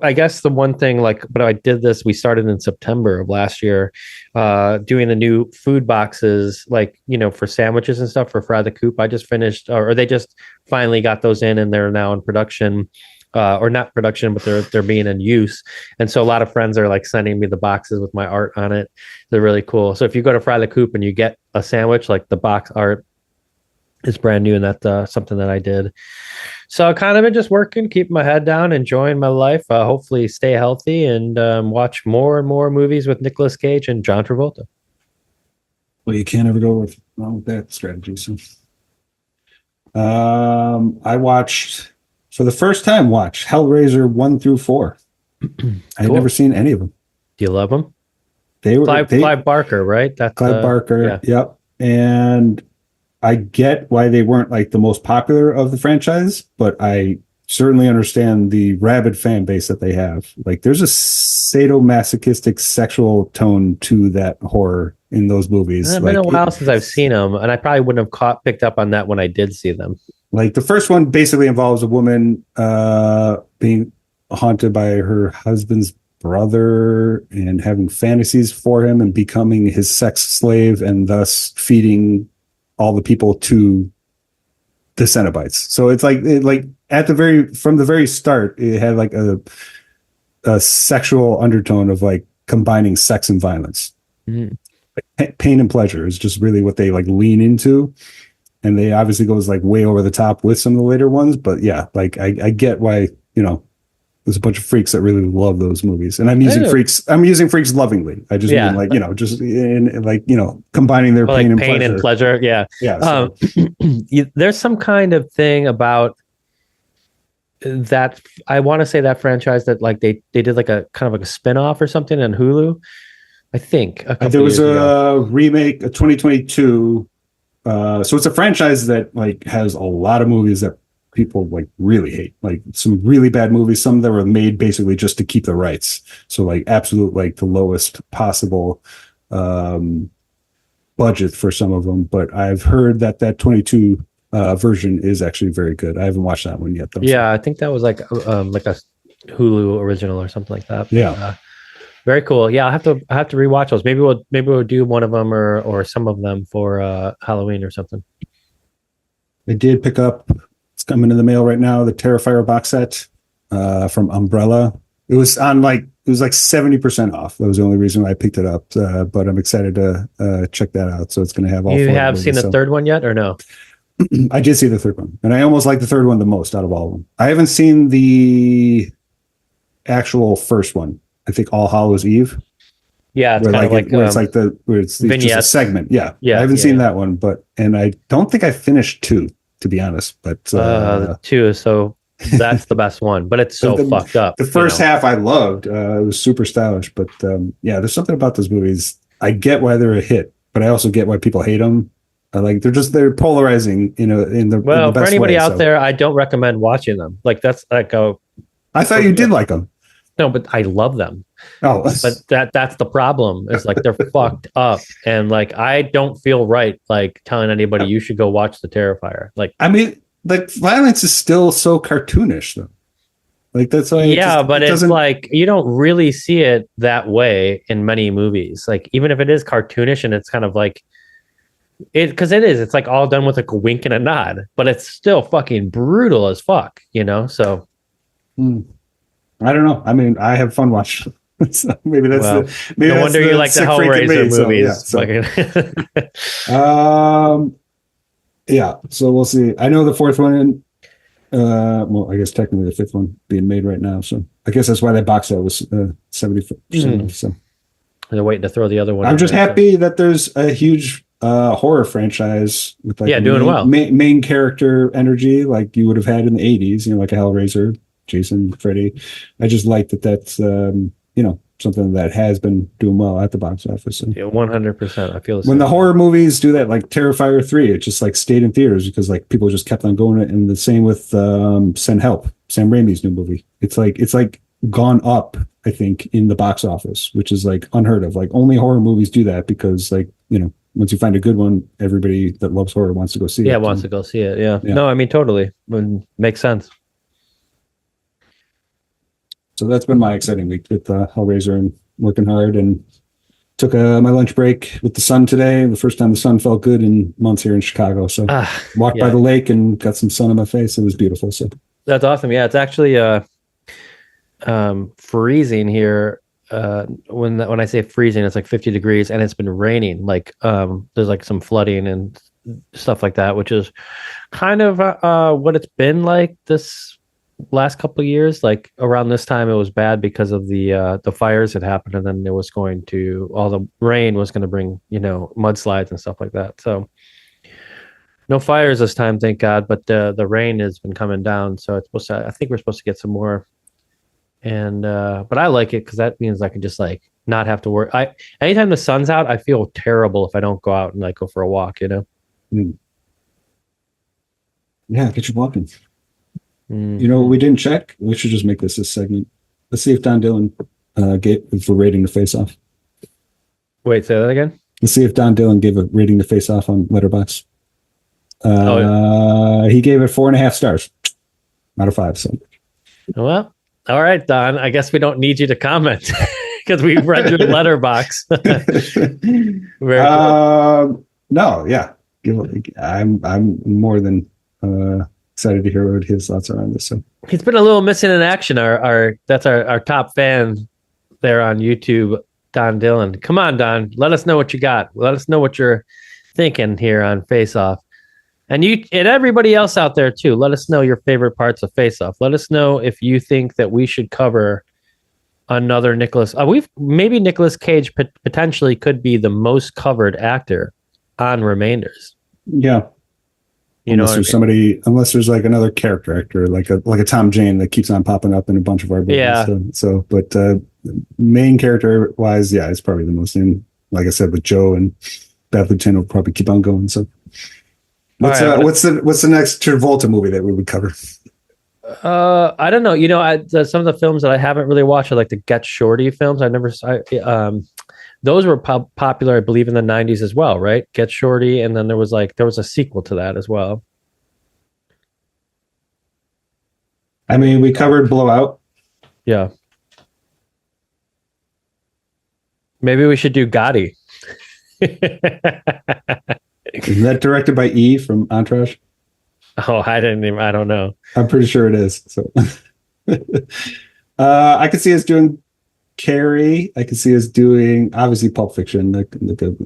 I guess the one thing, but I did this, we started in September of last year, doing the new food boxes, for sandwiches and stuff for Fry the Coop. I just finished, or they just finally got those in and they're now in production, or not production, but they're being in use. And so a lot of friends are like sending me the boxes with my art on it. They're really cool. So if you go to Fry the Coop and you get a sandwich, like the box art is brand new, and that's something that I did. So kind of been just working, keeping my head down, enjoying my life, hopefully stay healthy, and watch more and more movies with Nicolas Cage and John Travolta. Well, you can't ever go wrong with that strategy. So, I watched, for the first time, Hellraiser 1 through 4. I had never seen any of them. Do you love them? They were Clive Barker, right? That's Clive Barker. Yeah. Yep. And I get why they weren't like the most popular of the franchise, but I certainly understand the rabid fan base that they have. Like, there's a sadomasochistic sexual tone to that horror in those movies. It's been a while since I've seen them, and I probably wouldn't have picked up on that when I did see them. Like, the first one basically involves a woman being haunted by her husband's brother and having fantasies for him and becoming his sex slave, and thus feeding all the people to the Cenobites. So it's like from the very start, it had like a sexual undertone of like combining sex and violence. Mm-hmm. Like, pain and pleasure is just really what they like lean into, and they obviously goes like way over the top with some of the later ones. But yeah, like I get why there's a bunch of freaks that really love those movies, and I'm using freaks lovingly. I just mean like just in like combining their pain and pleasure. Yeah. So. There's some kind of thing about that. I want to say that franchise that like they did like a kind of like a spin-off or something on Hulu. I think there was a remake, a 2022. So it's a franchise that like has a lot of movies that people like really hate, like some really bad movies, some that were made basically just to keep the rights. So like absolute like the lowest possible budget for some of them. But I've heard that 22 version is actually very good. I haven't watched that one yet though. Yeah, I think that was like a Hulu original or something like that. Yeah. Very cool. Yeah, I have to rewatch those. Maybe we'll do one of them or some of them for Halloween or something. I did pick up, it's coming in the mail right now, the Terrifier box set from Umbrella. It was like 70% off. That was the only reason why I picked it up. But I'm excited to check that out. So it's going to have all. You have seen the third one yet, or no? I did see the third one, and I almost like the third one the most out of all of them. I haven't seen the actual first one. I think All Hallows Eve. Yeah, it's kind of like where it's just a segment. Yeah. I haven't seen that one, and I don't think I finished 2, to be honest. But 2 is that's the best one, but it's so fucked up. The first half I loved. It was super stylish, but there's something about those movies. I get why they're a hit, but I also get why people hate them. They're polarizing, in the best for anybody way, out there, I don't recommend watching them. Like that's like I thought you did like them. No, but I love them. Oh, but that's the problem. Is like they're fucked up, and like I don't feel right like telling anybody you should go watch The Terrifier. Like, I mean, like violence is still so cartoonish though. Like that's why. Yeah, but it's like you don't really see it that way in many movies. Like even if it is cartoonish and it's kind of like it, because it is. It's like all done with like a wink and a nod, but it's still fucking brutal as fuck. So. I don't know. I mean, I have fun watching. So maybe that's Well, maybe no that's wonder you like the sick freak in Hellraiser me. So, yeah. movies. Yeah. So we'll see. I know the fourth one. Well, I guess technically the fifth one being made right now. So I guess that's why that box set was 70% off. So They're waiting to throw the other one. I'm in just there, happy that there's a huge horror franchise with like doing well. main character energy like you would have had in the 80s, like a Hellraiser, Jason, Freddy. I just like that's something that has been doing well at the box office. And 100%. I feel the when same. the horror movies do that, like Terrifier 3, it just like stayed in theaters because like people just kept on going. And the same with Send Help, Sam Raimi's new movie. It's like gone up, I think, in the box office, which is like unheard of. Like only horror movies do that because like, once you find a good one, everybody that loves horror wants to go see it. Yeah, wants to go see it. Yeah. No, I mean, totally. Makes sense. So that's been my exciting week with Hellraiser and working hard, and took my lunch break with the sun today. The first time the sun felt good in months here in Chicago. So walked by the lake and got some sun on my face. It was beautiful. So that's awesome. Yeah, it's actually freezing here. When I say freezing, it's like 50 degrees, and it's been raining. Like there's like some flooding and stuff like that, which is kind of what it's been like this last couple of years. Like around this time, it was bad because of the fires that happened, and then all the rain was going to bring mudslides and stuff like that. So no fires this time, thank God. But the rain has been coming down, so I think we're supposed to get some more. And but I like it because that means I can just like not have to work. Anytime the sun's out, I feel terrible if I don't go out and like go for a walk. Yeah, get you walking. We didn't check. We should just make this a segment. Let's see if Don Dillon gave a rating to Face Off. Wait, say that again. Let's see if Don Dillon gave a rating to Face Off on Letterboxd. He gave it 4.5 stars out of 5. So, well, all right, Don. I guess we don't need you to comment because we read your Letterboxd. Very cool. No, yeah. I'm more than excited to hear what his thoughts are on this. So he's been a little missing in action. That's our top fan there on YouTube, Don Dillon. Come on, Don. Let us know what you got. Let us know what you're thinking here on Face Off. And everybody else out there too. Let us know your favorite parts of Face Off. Let us know if you think that we should cover another Nicolas. Maybe Nicolas Cage potentially could be the most covered actor on Remainders. Yeah. Unless there's like another character actor, like a Tom Jane that keeps on popping up in a bunch of our movies. Yeah. But main character wise, yeah, it's probably the most. And like I said, with Joe and Bad Lieutenant will probably keep on going. So what's the next Travolta movie that we would cover? I don't know. Some of the films that I haven't really watched are like the Get Shorty films. Those were popular, I believe, in the 90s as well, right? Get Shorty, and then there was a sequel to that as well. I mean, we covered Blowout. Yeah. Maybe we should do Gotti. Is that directed by E from Entourage? Oh, I don't know. I'm pretty sure it is. So I could see us doing Carrie. I could see us doing obviously Pulp Fiction. It'll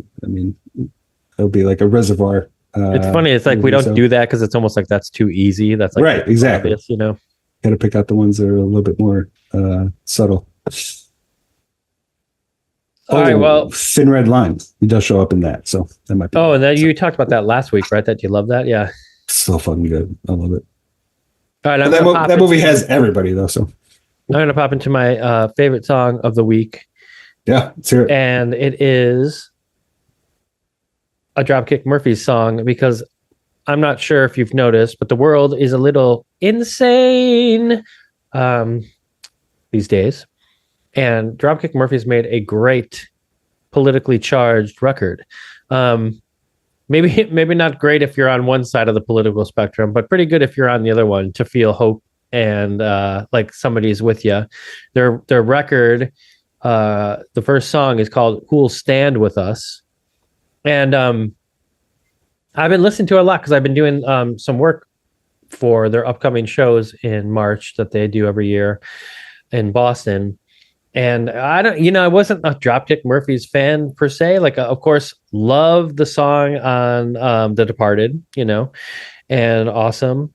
be like a Reservoir. It's funny. It's like we don't do that because it's almost like that's too easy. That's like right, exactly. Obvious, Got to pick out the ones that are a little bit more subtle. All right. Well, Thin Red Line. He does show up in that, so that might be. Oh, and then you talked about that last week, right? That you love that, yeah. So fucking good. I love it. All right, that movie has everybody though. So I'm gonna pop into my favorite song of the week. Yeah, let's hear it. And it is a Dropkick Murphys song because I'm not sure if you've noticed, but the world is a little insane these days. And Dropkick Murphys made a great politically charged record. Maybe not great if you're on one side of the political spectrum, but pretty good if you're on the other one to feel hope and like somebody's with you. Their record, the first song is called "Who'll Stand With Us," and I've been listening to it a lot because I've been doing some work for their upcoming shows in March that they do every year in Boston. And I don't, I wasn't a Dropkick Murphys fan per se. Like, of course, love the song on The Departed, and Awesome,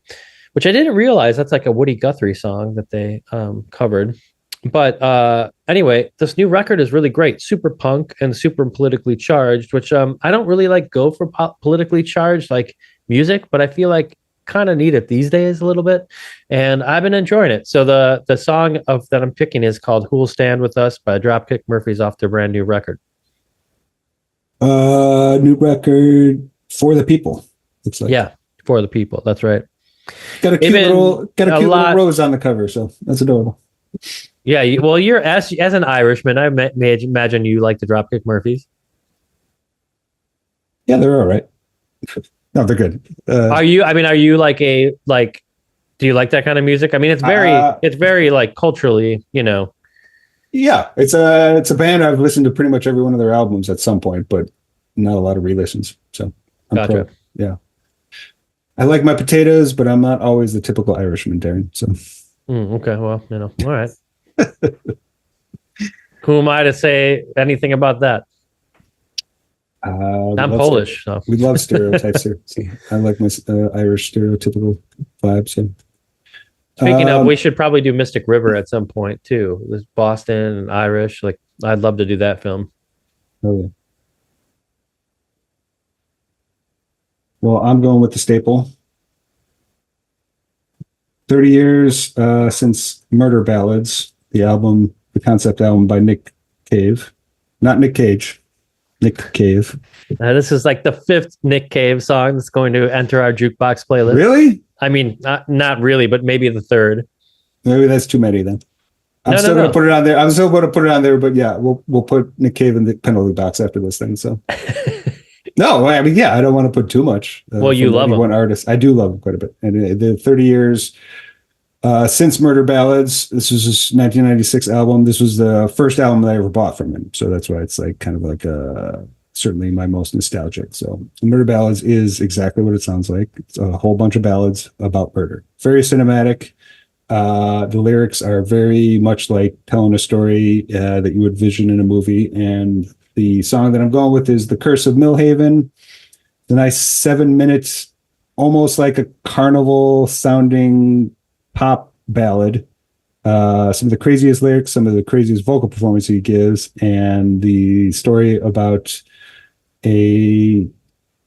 which I didn't realize that's like a Woody Guthrie song that they covered. But anyway, this new record is really great, super punk and super politically charged, which I don't really like go for politically charged like music, but I feel like kind of need it these days a little bit, and I've been enjoying it. So the song of that I'm picking is called "Who'll Stand With Us" by Dropkick Murphys off their brand new record. New record For the People. Looks like. Yeah, For the People. That's right. Got a cute little rose on the cover, so that's adorable. Yeah, well, you're as an Irishman, I imagine you like the Dropkick Murphys. Yeah, they're all right. No, they're good. Are you like do you like that kind of music? I mean, it's very like culturally, Yeah, it's a band I've listened to pretty much every one of their albums at some point, but not a lot of re-listens. So gotcha. Yeah. I like my potatoes, but I'm not always the typical Irishman, Darren. So okay, well, all right. Who am I to say anything about that? I'm Polish. So. We love stereotypes here. So I like my Irish stereotypical vibes. So. Speaking of, we should probably do Mystic River at some point too. There's Boston and Irish. Like, I'd love to do that film. Oh yeah. Well, I'm going with the staple. 30 years since Murder Ballads, the concept album by Nick Cave. Not Nick Cage. Nick Cave. This is like the 5th Nick Cave song that's going to enter our jukebox playlist. Really? I mean, not really, but maybe the 3rd. Maybe that's too many then. I'm still going to put it on there. I'm still going to put it on there, but yeah, we'll put Nick Cave in the penalty box after this thing. So no, I mean, yeah, I don't want to put too much. Well, you love him. One artist, I do love him quite a bit, and the 30 years since Murder Ballads. This was his 1996 album. This was the first album that I ever bought from him, so that's why it's like kind of like certainly my most nostalgic. So Murder Ballads is exactly what it sounds like. It's a whole bunch of ballads about murder. Very cinematic. The lyrics are very much like telling a story that you would vision in a movie. And the song that I'm going with is The Curse of Millhaven. The nice 7 minutes, almost like a carnival sounding pop ballad. Some of the craziest lyrics, some of the craziest vocal performance he gives, and the story about a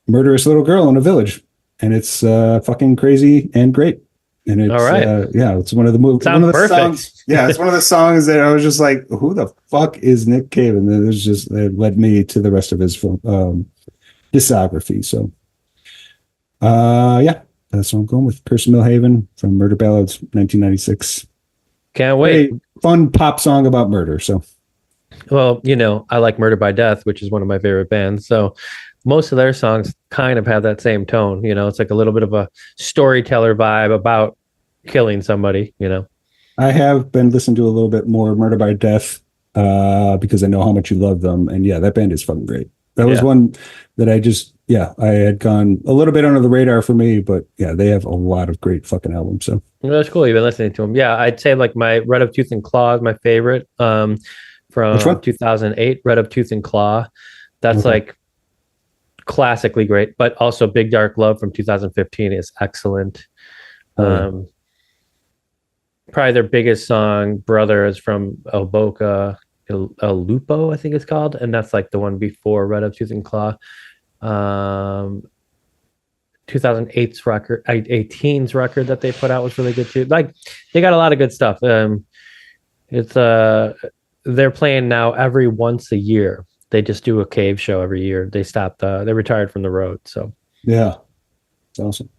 murderous little girl in a village. And it's fucking crazy and great. And it's, all right. It's one of the movies. Sounds perfect. Songs, it's one of the songs that I was just like, who the fuck is Nick Cave? And then it led me to the rest of his discography. So, that's what I'm going with. Curse of Millhaven from Murder Ballads, 1996. Can't wait. Fun pop song about murder. So, well, I like Murder by Death, which is one of my favorite bands. So most of their songs kind of have that same tone. It's like a little bit of a storyteller vibe about killing somebody. I have been listening to a little bit more Murder by Death because I know how much you love them. And yeah, that band is fucking great. That was one that I had gone a little bit under the radar for me, but yeah, they have a lot of great fucking albums. So that's cool. You've been listening to them. Yeah, I'd say like my Red of Tooth and Claw is my favorite from 2008. Red of Tooth and Claw. That's like classically great, but also Big Dark Love from 2015 is excellent. Probably their biggest song, Brother, is from El Boca. El Lupo, I think it's called, and that's like the one before Red of Tooth and Claw. 2008's record, 18's record that they put out was really good too. Like, they got a lot of good stuff. It's they're playing now every once a year. They just do a Cave show every year. They retired from the road. So yeah, it's awesome.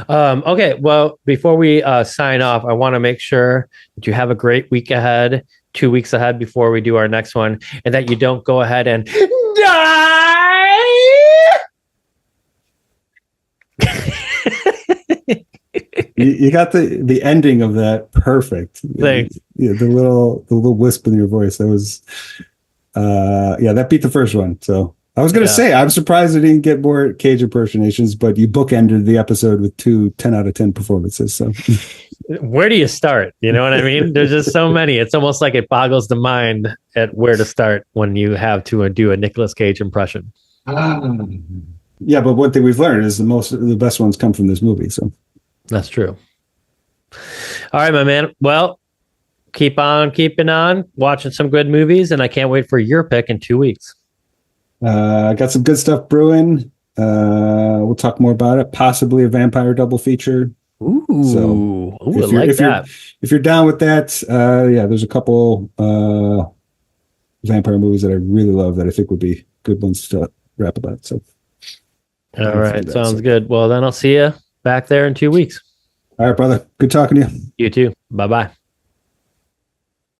Okay, well, before we sign off, I want to make sure that you have a great week ahead, 2 weeks ahead before we do our next one, and that you don't go ahead and die. You got the ending of that perfect. Thanks. Yeah, the little wisp in your voice. That was that beat the first one. So I was going to say, I'm surprised I didn't get more Cage impersonations, but you bookended the episode with 2 10 out of 10 performances. So where do you start? You know what I mean? There's just so many. It's almost like it boggles the mind at where to start when you have to do a Nicolas Cage impression. Yeah, but one thing we've learned is the best ones come from this movie. So that's true. All right, my man. Well, keep on keeping on, watching some good movies, and I can't wait for your pick in 2 weeks. I got some good stuff brewing. We'll talk more about it. Possibly a vampire double feature. Ooh, so I like that. If you're down with that, there's a couple vampire movies that I really love that I think would be good ones to rap about. So, all right, sounds good. Well, then I'll see you back there in 2 weeks. All right, brother. Good talking to you. You too. Bye-bye.